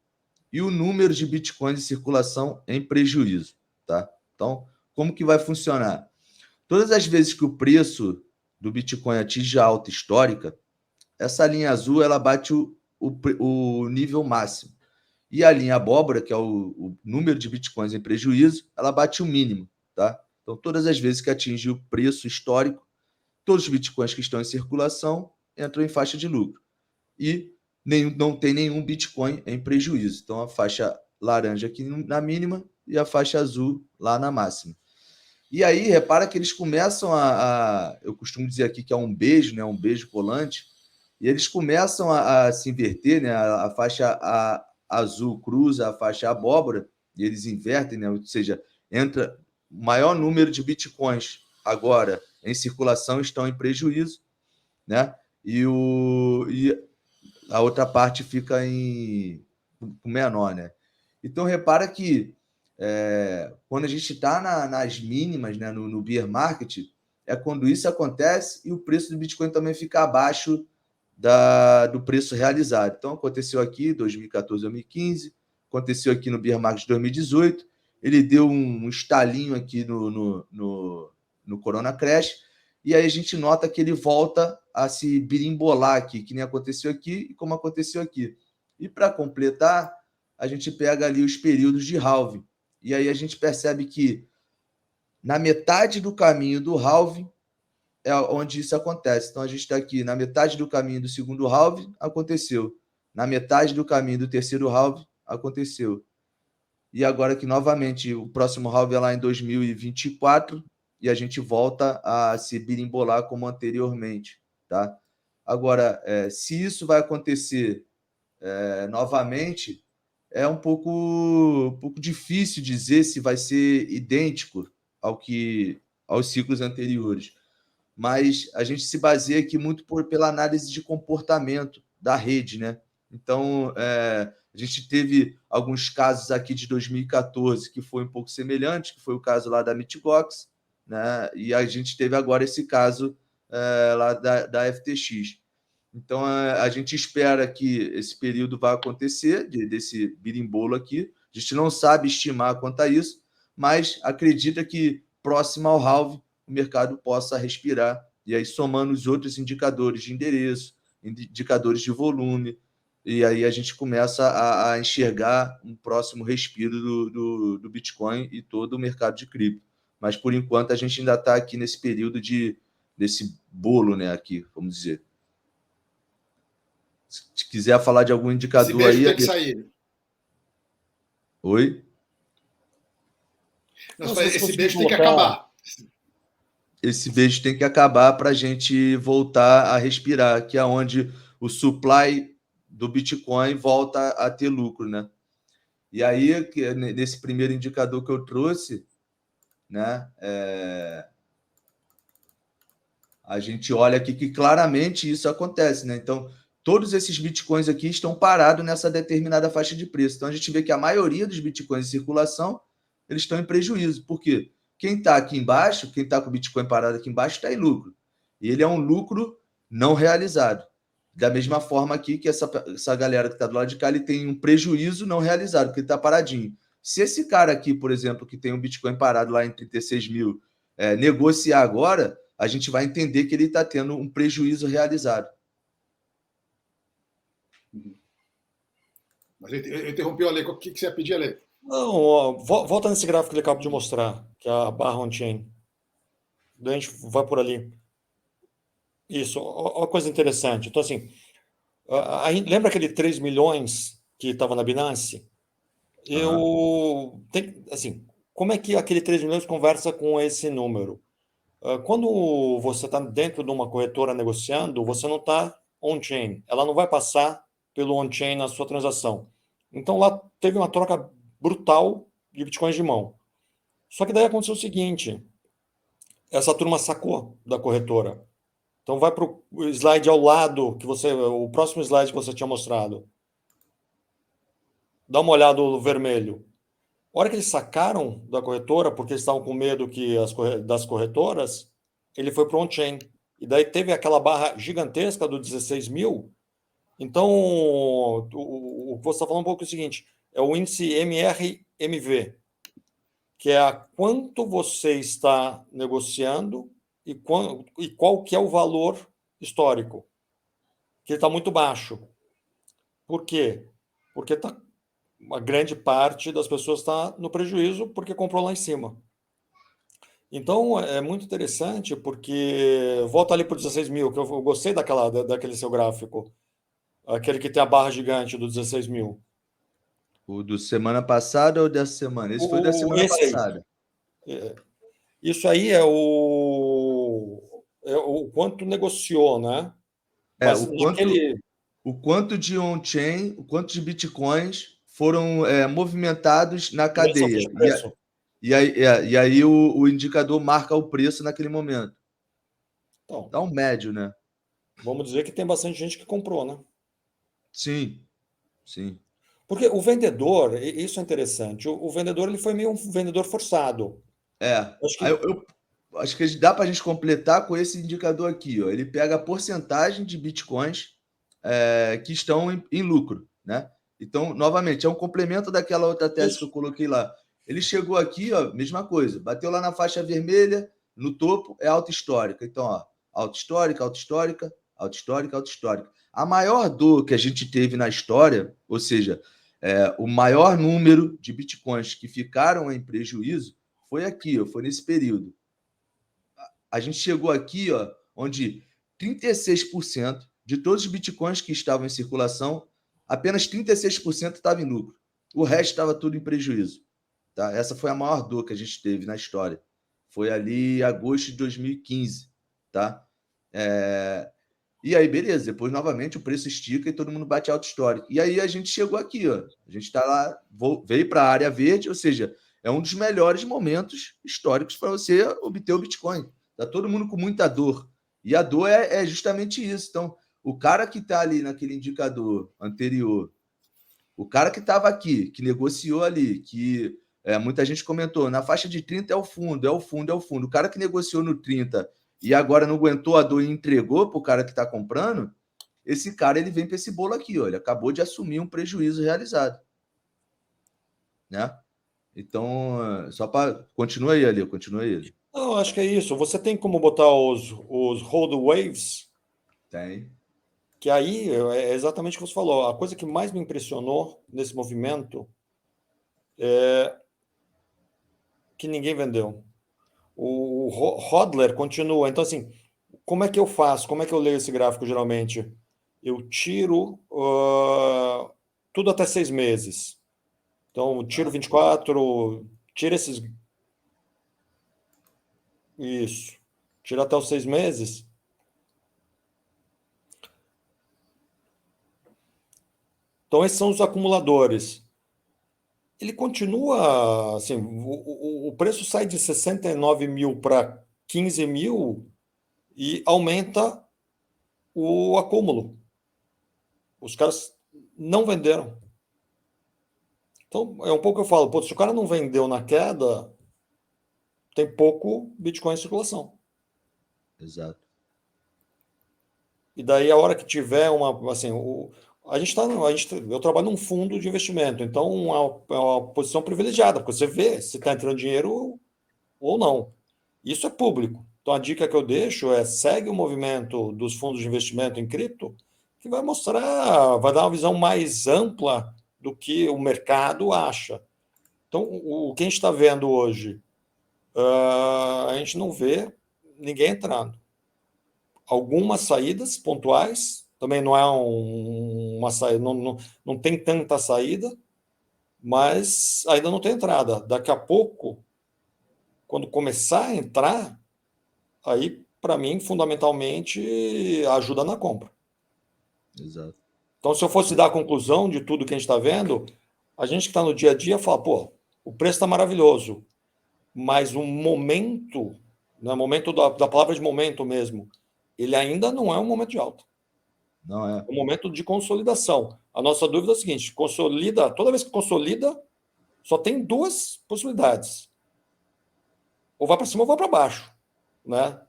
[SPEAKER 4] e o número de bitcoins em circulação em prejuízo, tá? Então, como que vai funcionar? Todas as vezes que o preço do Bitcoin atinge a alta histórica, essa linha azul ela bate o nível máximo. E a linha abóbora, que é o número de bitcoins em prejuízo, ela bate o mínimo, tá? Então, todas as vezes que atinge o preço histórico, todos os bitcoins que estão em circulação entram em faixa de lucro. E não tem nenhum bitcoin em prejuízo. Então, a faixa laranja aqui na mínima e a faixa azul lá na máxima. E aí, repara que eles começam eu costumo dizer aqui que é um beijo, né? Um beijo colante, e eles começam a se inverter, né? A faixa azul cruza a faixa abóbora, e eles invertem, né? Ou seja, entra o maior número de bitcoins agora em circulação estão em prejuízo, né? E a outra parte fica com menor, né? Então, repara que quando a gente está nas mínimas, né, no bear market, é quando isso acontece e o preço do Bitcoin também fica abaixo do preço realizado. Então, aconteceu aqui em 2014, 2015, aconteceu aqui no bear market de 2018, ele deu um estalinho aqui no Corona Crash, e aí a gente nota que ele volta a se birimbolar aqui, que nem aconteceu aqui e como aconteceu aqui. E para completar, a gente pega ali os períodos de halving. E aí a gente percebe que na metade do caminho do halving é onde isso acontece. Então a gente está aqui na metade do caminho do segundo halving, aconteceu. Na metade do caminho do terceiro halving, aconteceu. E agora que novamente o próximo halving é lá em 2024 e a gente volta a se birimbolar como anteriormente, tá? Agora, se isso vai acontecer novamente, é um pouco difícil dizer se vai ser idêntico aos ciclos anteriores. Mas a gente se baseia aqui muito pela análise de comportamento da rede, né? Então, a gente teve alguns casos aqui de 2014 que foi um pouco semelhante, que foi o caso lá da Bitgox, né? E a gente teve agora esse caso lá da FTX. Então, a gente espera que esse período vai acontecer, desse birimbolo aqui. A gente não sabe estimar quanto a isso, mas acredita que próximo ao halving o mercado possa respirar. E aí, somando os outros indicadores de endereço, indicadores de volume, e aí a gente começa a enxergar um próximo respiro do Bitcoin e todo o mercado de cripto. Mas, por enquanto, a gente ainda está aqui nesse período desse bolo, né, aqui, vamos dizer. Se quiser falar de algum indicador
[SPEAKER 1] esse
[SPEAKER 4] aí...
[SPEAKER 1] tem que sair.
[SPEAKER 4] Oi?
[SPEAKER 1] Esse beijo tem que acabar.
[SPEAKER 4] Esse beijo tem que acabar para a gente voltar a respirar, que é onde o supply do Bitcoin volta a ter lucro, né? E aí, nesse primeiro indicador que eu trouxe, né, a gente olha aqui que claramente isso acontece, né? Então, todos esses bitcoins aqui estão parados nessa determinada faixa de preço. Então, a gente vê que a maioria dos bitcoins em circulação, eles estão em prejuízo. Por quê? Quem está aqui embaixo, quem está com o Bitcoin parado aqui embaixo, está em lucro. E ele é um lucro não realizado. Da mesma forma aqui que essa galera que está do lado de cá, ele tem um prejuízo não realizado, porque ele está paradinho. Se esse cara aqui, por exemplo, que tem um Bitcoin parado lá em 36 mil, negociar agora, a gente vai entender que ele está tendo um prejuízo realizado.
[SPEAKER 1] Mas eu interrompi o Ale. O que você ia pedir, Ale?
[SPEAKER 2] Não, ó, volta nesse gráfico que ele acabou de mostrar, que é a barra on-chain. Daí a gente vai por ali. Isso, uma coisa interessante. Então, assim, lembra aquele 3 milhões que estava na Binance? Assim, como é que aquele 3 milhões conversa com esse número? Quando você está dentro de uma corretora negociando, você não está on-chain. Ela não vai passar pelo on-chain na sua transação. Então, lá teve uma troca brutal de bitcoins de mão. Só que daí aconteceu o seguinte, essa turma sacou da corretora. Então, vai para o slide ao lado, o próximo slide que você tinha mostrado. Dá uma olhada no vermelho. A hora que eles sacaram da corretora, porque eles estavam com medo das corretoras, ele foi para o on-chain. E daí teve aquela barra gigantesca do 16 mil. Então, o que você está falando um pouco é o seguinte, é o índice MRMV, que é a quanto você está negociando e qual que é o valor histórico, que está muito baixo. Por quê? Porque uma grande parte das pessoas está no prejuízo porque comprou lá em cima. Então, é muito interessante porque volta ali para o 16 mil, que eu gostei daquele seu gráfico, aquele que tem a barra gigante do 16 mil.
[SPEAKER 4] O do semana passada ou dessa semana? Esse foi da semana passada.
[SPEAKER 2] Isso aí é o quanto negociou, né? Mas
[SPEAKER 4] o quanto de on-chain, o quanto de bitcoins foram movimentados na cadeia. E aí o indicador marca o preço naquele momento.
[SPEAKER 2] Então,
[SPEAKER 4] dá um médio, né?
[SPEAKER 2] Vamos dizer que tem bastante gente que comprou, né?
[SPEAKER 4] Sim, sim.
[SPEAKER 2] Porque o vendedor, isso é interessante, o vendedor ele foi meio um vendedor forçado.
[SPEAKER 4] Acho que dá para a gente completar com esse indicador aqui. Ó. Ele pega a porcentagem de bitcoins que estão em lucro, né? Então, novamente, é um complemento daquela outra tese que eu coloquei lá. Ele chegou aqui, ó, mesma coisa, bateu lá na faixa vermelha, no topo é alta histórica. Então, ó, alta histórica, alta histórica, alta histórica, alta histórica. A maior dor que a gente teve na história, ou seja, o maior número de bitcoins que ficaram em prejuízo foi aqui, ó, foi nesse período. A gente chegou aqui, ó, onde 36% de todos os bitcoins que estavam em circulação, apenas 36% estava em lucro. O resto estava tudo em prejuízo. Tá? Essa foi a maior dor que a gente teve na história. Foi ali em agosto de 2015. Tá? E aí, beleza. Depois, novamente, o preço estica e todo mundo bate alto histórico. E aí a gente chegou aqui. Ó. A gente está lá, veio para a área verde, ou seja, é um dos melhores momentos históricos para você obter o Bitcoin. Está todo mundo com muita dor. E a dor é justamente isso. Então, o cara que está ali naquele indicador anterior, o cara que estava aqui, que negociou ali, que muita gente comentou, na faixa de 30 é o fundo, é o fundo, é o fundo. O cara que negociou no 30 e agora não aguentou a dor e entregou para o cara que está comprando, esse cara ele vem para esse bolo aqui, ó, ele acabou de assumir um prejuízo realizado. Né? Então, só para... Continua aí, Ali, continua aí.
[SPEAKER 2] Não, acho que é isso. Você tem como botar os hold waves?
[SPEAKER 4] Tem.
[SPEAKER 2] Que aí é exatamente o que você falou. A coisa que mais me impressionou nesse movimento é que ninguém vendeu. O hodler continua. Então, assim, como é que eu faço? Como é que eu leio esse gráfico, geralmente? Eu tiro tudo até 6 meses. Então, tiro 24, tira esses... Isso. Tira até os 6 meses. Então, esses são os acumuladores. Ele continua, assim, o preço sai de 69 mil para 15 mil e aumenta o acúmulo. Os caras não venderam. Então, é um pouco que eu falo, se o cara não vendeu na queda, tem pouco Bitcoin em circulação.
[SPEAKER 4] Exato.
[SPEAKER 2] E daí, a hora que tiver uma, assim, eu trabalho num fundo de investimento, então é uma posição privilegiada, porque você vê se está entrando dinheiro ou não. Isso é público. Então, a dica que eu deixo é segue o movimento dos fundos de investimento em cripto, que vai mostrar, vai dar uma visão mais ampla do que o mercado acha. Então, o que a gente está vendo hoje, a gente não vê ninguém entrando. Algumas saídas pontuais, também não é uma saída, não tem tanta saída, mas ainda não tem entrada. Daqui a pouco, quando começar a entrar, aí, para mim, fundamentalmente, ajuda na compra.
[SPEAKER 4] Exato.
[SPEAKER 2] Então, se eu fosse dar a conclusão de tudo que a gente está vendo, a gente que está no dia a dia fala, pô, o preço está maravilhoso, mas o momento, né, momento da palavra de momento mesmo, ele ainda não é um momento de alta.
[SPEAKER 4] Não é.
[SPEAKER 2] É um momento de consolidação. A nossa dúvida é a seguinte, consolida, toda vez que consolida, só tem duas possibilidades. Ou vai para cima ou vai para baixo, né?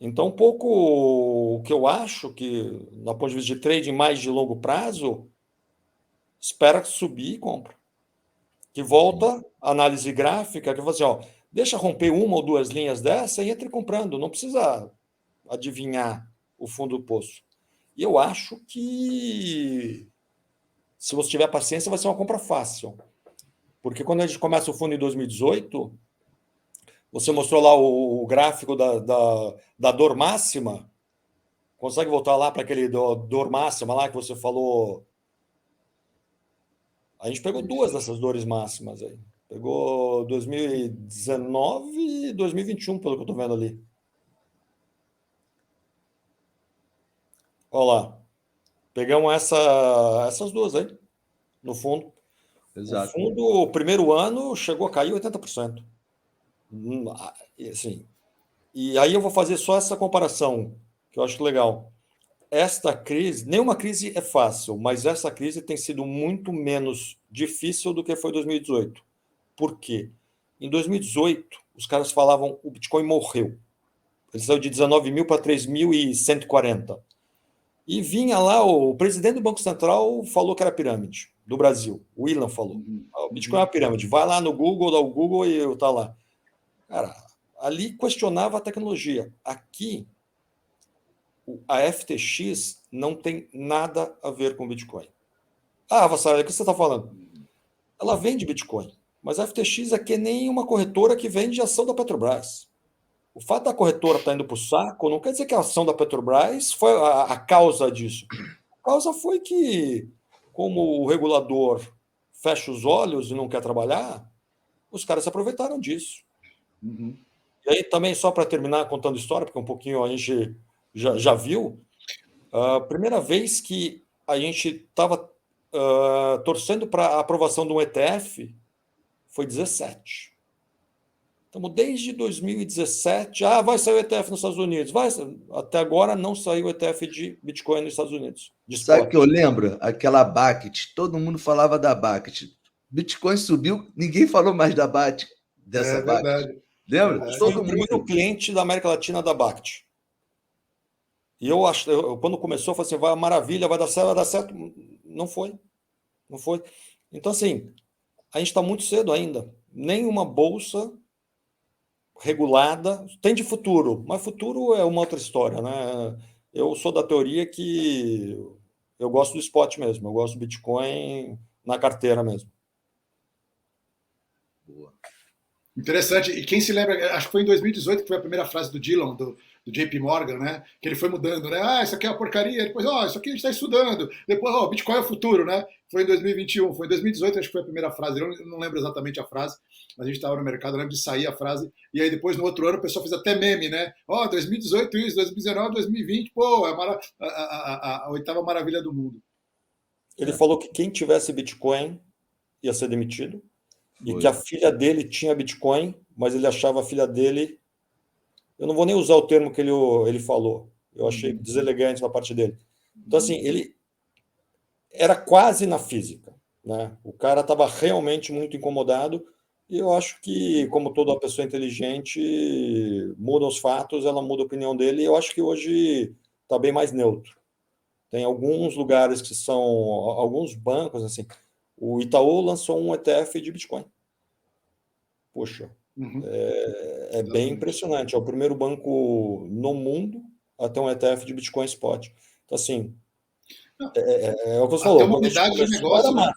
[SPEAKER 2] Então, um pouco o que eu acho que, na ponto de vista de trading mais de longo prazo, espera subir e compra. Que volta a análise gráfica, que fala assim, ó, deixa romper uma ou duas linhas dessa e entre comprando, não precisa adivinhar o fundo do poço. E eu acho que, se você tiver paciência, vai ser uma compra fácil. Porque quando a gente começa o fundo em 2018, você mostrou lá o gráfico da dor máxima. Consegue voltar lá para aquele dor máxima lá que você falou? A gente pegou duas dessas dores máximas aí. Pegou 2019 e 2021, pelo que eu estou vendo ali. Olha lá. Pegamos essas duas aí, no fundo.
[SPEAKER 4] Exato.
[SPEAKER 2] O fundo, o primeiro ano, chegou a cair 80%. Assim, e aí eu vou fazer só essa comparação, que eu acho legal. Esta crise, nenhuma crise é fácil, mas essa crise tem sido muito menos difícil do que foi 2018. Por quê? Em 2018, os caras falavam o Bitcoin morreu. Ele saiu de 19 mil para 3.140. E vinha lá, o presidente do Banco Central falou que era pirâmide, do Brasil. O Willan falou. O Bitcoin é uma pirâmide. Vai lá no Google, dá o Google e eu tá lá. Cara, ali questionava a tecnologia. Aqui, a FTX não tem nada a ver com Bitcoin. Ah, Vassara, o que você está falando? Ela vende Bitcoin, mas a FTX é que nem uma corretora que vende ação da Petrobras. O fato da corretora estar indo para o saco não quer dizer que a ação da Petrobras foi a causa disso. A causa foi que, como o regulador fecha os olhos e não quer trabalhar, os caras se aproveitaram disso.
[SPEAKER 1] Uhum.
[SPEAKER 2] E aí também, só para terminar contando história, porque um pouquinho a gente já viu, a primeira vez que a gente estava torcendo para a aprovação de um ETF foi 17. Estamos desde 2017. Vai sair o ETF nos Estados Unidos. Até agora não saiu o ETF de Bitcoin nos Estados Unidos.
[SPEAKER 4] Sabe o que eu lembro? Aquela Bakkt. Todo mundo falava da Bakkt. Bitcoin subiu, ninguém falou mais dessa Bakkt.
[SPEAKER 1] Verdade.
[SPEAKER 4] Lembra?
[SPEAKER 1] Verdade.
[SPEAKER 2] Foi
[SPEAKER 4] Todo
[SPEAKER 2] o primeiro
[SPEAKER 4] mundo.
[SPEAKER 2] cliente da América Latina da Bakkt. E eu acho, quando começou, eu falei assim, vai maravilha, vai dar certo, vai dar certo. Não foi. Não foi. Então, assim, a gente está muito cedo ainda. Nenhuma bolsa regulada. Tem de futuro, mas futuro é uma outra história, né? Eu sou da teoria que eu gosto do spot mesmo, eu gosto do Bitcoin na carteira mesmo.
[SPEAKER 4] Boa.
[SPEAKER 1] Interessante. E quem se lembra, acho que foi em 2018 que foi a primeira frase do Dillon, do JP Morgan, né? Que ele foi mudando, né? Isso aqui é uma porcaria. Depois, isso aqui a gente está estudando. Depois, Bitcoin é o futuro, né? Foi em 2021. Foi em 2018, acho que foi a primeira frase. Eu não lembro exatamente a frase, mas a gente estava no mercado, eu lembro de sair a frase. E aí depois, no outro ano, o pessoal fez até meme, né? 2018 isso, 2019, 2020, pô, é a oitava maravilha do mundo.
[SPEAKER 2] Ele falou que quem tivesse Bitcoin ia ser demitido. E
[SPEAKER 4] Foi.
[SPEAKER 2] que a filha dele tinha Bitcoin, mas ele achava a filha dele... Eu não vou nem usar o termo que ele falou. Eu achei deselegante da parte dele. Então, assim, ele era quase na física, né? O cara estava realmente muito incomodado e eu acho que, como toda pessoa inteligente, muda os fatos, ela muda a opinião dele e eu acho que hoje está bem mais neutro. Tem alguns lugares que são... Alguns bancos, assim... O Itaú lançou um ETF de Bitcoin. Poxa,
[SPEAKER 1] Uhum.
[SPEAKER 2] É bem impressionante. É o primeiro banco no mundo a ter um ETF de Bitcoin Spot. Então, assim, é o que você
[SPEAKER 1] Até
[SPEAKER 2] falou.
[SPEAKER 1] uma
[SPEAKER 2] Quando isso
[SPEAKER 1] unidade de
[SPEAKER 2] começou, era
[SPEAKER 1] negócio, né?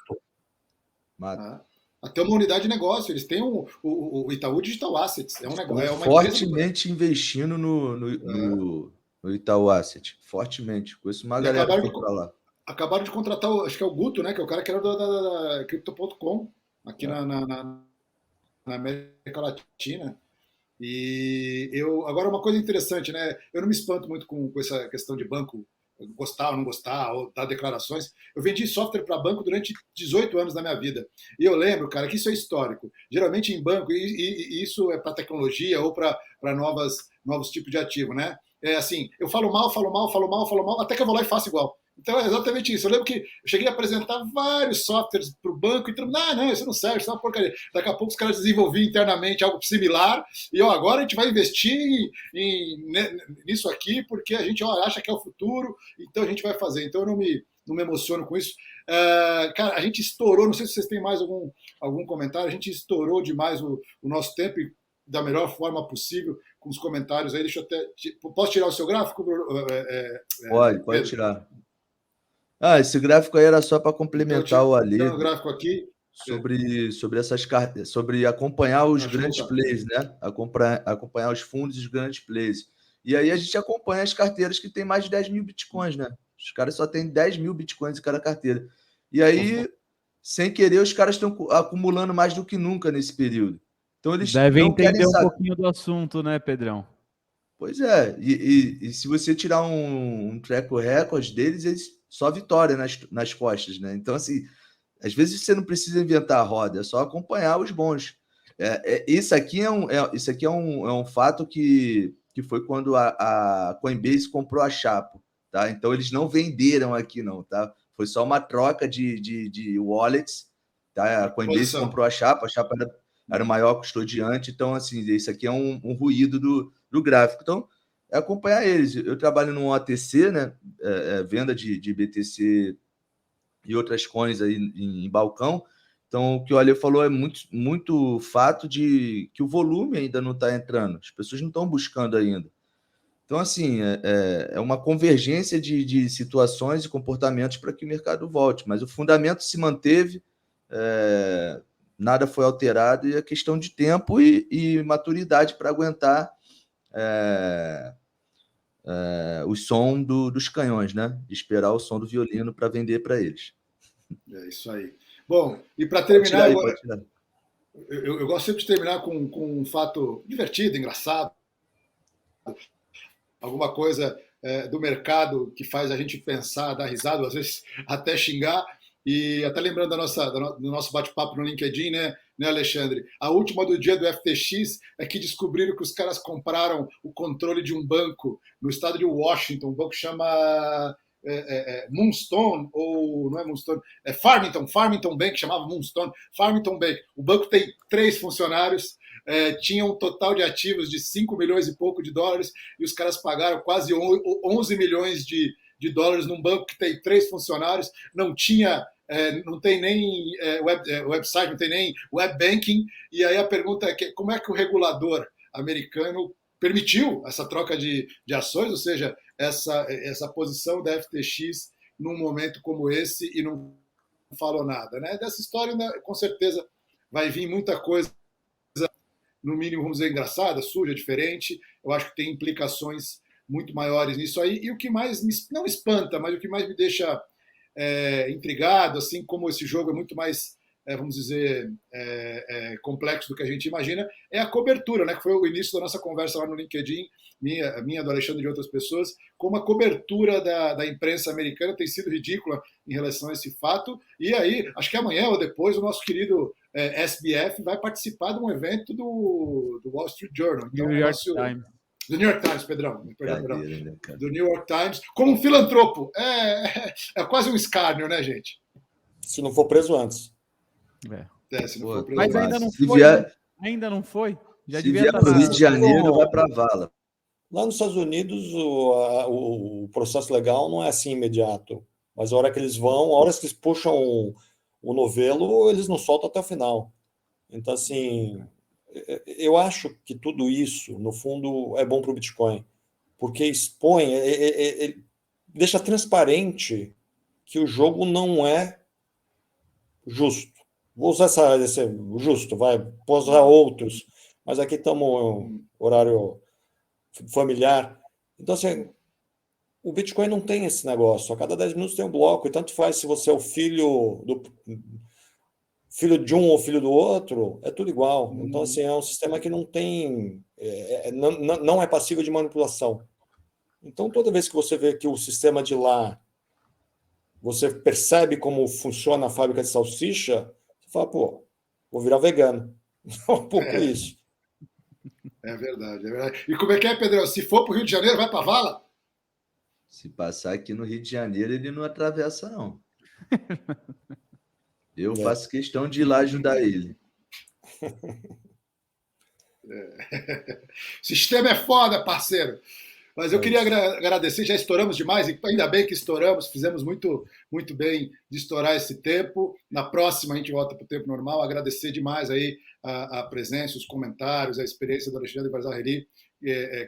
[SPEAKER 2] mato.
[SPEAKER 1] Até uma unidade de negócio. Eles têm o Itaú Digital Assets. É
[SPEAKER 4] Estão
[SPEAKER 1] uma empresa.
[SPEAKER 4] fortemente investindo no Itaú Asset. Fortemente. Conheço uma
[SPEAKER 1] E
[SPEAKER 4] galera que foi para lá.
[SPEAKER 1] acabaram de contratar, acho que é o Guto, né? Que é o cara que era da Crypto.com aqui na América Latina. E agora uma coisa interessante, né? Eu não me espanto muito com essa questão de banco gostar ou não gostar, ou dar declarações. Eu vendi software para banco durante 18 anos da minha vida. E eu lembro, cara, que isso é histórico. Geralmente em banco, e isso é para tecnologia ou para novos tipos de ativo, né? É assim, eu falo mal, até que eu vou lá e faço igual. Então é exatamente isso. Eu lembro que eu cheguei a apresentar vários softwares para o banco e todo mundo, não, isso não serve, isso é uma porcaria. Daqui a pouco os caras desenvolviam internamente algo similar e agora a gente vai investir nisso aqui porque a gente acha que é o futuro, então a gente vai fazer. Então eu não me emociono com isso. Cara, a gente estourou, não sei se vocês têm mais algum comentário, a gente estourou demais o nosso tempo e da melhor forma possível com os comentários aí. Deixa eu até. Posso tirar o seu gráfico?
[SPEAKER 4] Pode tirar. Esse gráfico aí era só para complementar o Ali
[SPEAKER 1] o gráfico aqui
[SPEAKER 4] sobre acompanhar os grandes
[SPEAKER 1] voltar.
[SPEAKER 4] players, né? Acompanhar os fundos e os grandes players. E aí a gente acompanha as carteiras que tem mais de 10 mil bitcoins, né? Os caras só têm 10 mil bitcoins em cada carteira. E aí, sem querer, os caras estão acumulando mais do que nunca nesse período. Então eles
[SPEAKER 3] devem
[SPEAKER 4] não querem
[SPEAKER 3] entender um
[SPEAKER 4] saber.
[SPEAKER 3] pouquinho do assunto, né, Pedrão?
[SPEAKER 4] Pois é, e se você tirar um track record deles, eles só vitória nas costas, né? Então, assim, às vezes você não precisa inventar a roda, é só acompanhar os bons. Isso aqui é um fato que foi quando a Coinbase comprou a Chapo, tá? Então, eles não venderam aqui, não, tá? Foi só uma troca de wallets, tá? A Coinbase comprou a Chapo era o maior custodiante, então, assim, isso aqui é um ruído do gráfico. Então, é acompanhar eles. Eu trabalho no OTC, né? Venda de BTC e outras coins aí em balcão. Então, o que o Ale falou é muito, muito fato de que o volume ainda não está entrando. As pessoas não estão buscando ainda. Então, assim, é uma convergência de situações e comportamentos para que o mercado volte. Mas o fundamento se manteve, nada foi alterado, e é questão de tempo e maturidade para aguentar o som dos canhões, né? De esperar o som do violino para vender para eles.
[SPEAKER 1] É isso aí. Bom, e para terminar,
[SPEAKER 4] pode tirar.
[SPEAKER 1] Eu gosto sempre de terminar com um fato divertido, engraçado, alguma coisa do mercado que faz a gente pensar, dar risada, às vezes até xingar. E até lembrando do nosso bate-papo no LinkedIn, né, Alexandre? A última do dia do FTX é que descobriram que os caras compraram o controle de um banco no estado de Washington, um banco que chama Moonstone, ou não é Moonstone, é Farmington Bank, chamava Moonstone, Farmington Bank. O banco tem 3 funcionários, tinha um total de ativos de 5 milhões e pouco de dólares, e os caras pagaram quase 11 milhões de dólares num banco que tem 3 funcionários, não tem nem website, não tem nem web banking. E aí a pergunta é como é que o regulador americano permitiu essa troca de ações, ou seja, essa posição da FTX num momento como esse, e não falou nada, né? Dessa história, né, com certeza vai vir muita coisa, no mínimo, vamos dizer, engraçada, suja, diferente. Eu acho que tem implicações muito maiores nisso aí. E o que mais não me espanta, mas o que mais me deixa intrigado, assim como esse jogo é muito mais, vamos dizer, complexo do que a gente imagina, é a cobertura, né? Que foi o início da nossa conversa lá no LinkedIn, minha do Alexandre e de outras pessoas, como a cobertura da imprensa americana tem sido ridícula em relação a esse fato. E aí, acho que amanhã ou depois, o nosso querido SBF vai participar de um evento do Wall Street Journal. Então,
[SPEAKER 3] New York Times.
[SPEAKER 1] Do New York Times, Pedrão. Do New York Times, como um filantropo. É quase um escárnio, né, gente?
[SPEAKER 2] Se não for preso antes.
[SPEAKER 1] Se não for preso
[SPEAKER 3] mas
[SPEAKER 1] antes.
[SPEAKER 3] ainda não foi. Ainda não foi. Já
[SPEAKER 4] se vier para o Rio de Janeiro, vai para a vala.
[SPEAKER 2] Lá nos Estados Unidos, o processo legal não é assim imediato. Mas a hora que eles vão, a hora que eles puxam o novelo, eles não soltam até o final. Então, assim, eu acho que tudo isso, no fundo, é bom para o Bitcoin, porque expõe, deixa transparente que o jogo não é justo. Vou usar esse justo, vou usar outros, mas aqui estamos em horário familiar. Então, assim, o Bitcoin não tem esse negócio. A cada 10 minutos tem um bloco, e tanto faz se você é o filho de um ou filho do outro, é tudo igual. Então, assim, é um sistema que não tem, não é passível de manipulação. Então, toda vez que você vê que o sistema de lá, você percebe como funciona a fábrica de salsicha, você fala, pô, vou virar vegano. É um pouco isso.
[SPEAKER 1] É verdade, é verdade. E como é que é, Pedrão? Se for para o Rio de Janeiro, vai para a vala?
[SPEAKER 4] Se passar aqui no Rio de Janeiro, ele não atravessa, não. Eu faço questão de ir lá ajudar ele.
[SPEAKER 1] O sistema é foda, parceiro. Mas eu queria agradecer, já estouramos demais, e ainda bem que estouramos, fizemos muito, muito bem de estourar esse tempo. Na próxima a gente volta para o tempo normal. Agradecer demais aí a presença, os comentários, a experiência do Alexandre Barzaheri,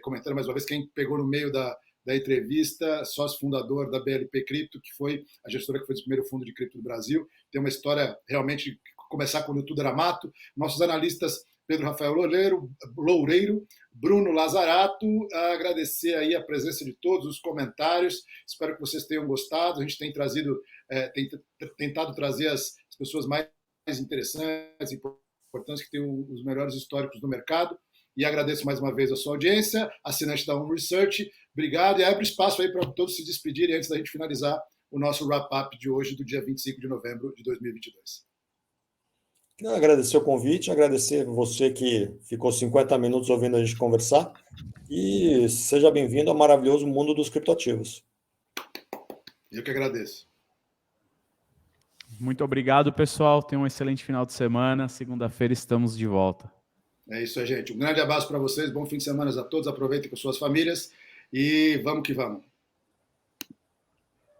[SPEAKER 1] comentando mais uma vez, quem pegou no meio da entrevista, sócio fundador da BLP Cripto, que foi a gestora que fez o primeiro fundo de cripto do Brasil. Tem uma história realmente de começar quando tudo era mato. Nossos analistas Pedro Rafael Loureiro, Bruno Lazarato, agradecer aí a presença de todos os comentários. Espero que vocês tenham gostado. A gente tem tentado trazer as pessoas mais interessantes, importantes, que têm os melhores históricos do mercado. E agradeço mais uma vez a sua audiência, assinante da Home Research. Obrigado, e abre espaço aí para todos se despedirem antes da gente finalizar o nosso wrap-up de hoje, do dia 25 de novembro de 2022.
[SPEAKER 2] Quero agradecer o convite, agradecer você que ficou 50 minutos ouvindo a gente conversar, e seja bem-vindo ao maravilhoso mundo dos criptoativos.
[SPEAKER 1] Eu que agradeço.
[SPEAKER 3] Muito obrigado, pessoal. Tenham um excelente final de semana. Segunda-feira estamos de volta.
[SPEAKER 1] É isso aí, gente. Um grande abraço para vocês. Bom fim de semana a todos. Aproveitem com suas famílias e vamos que vamos.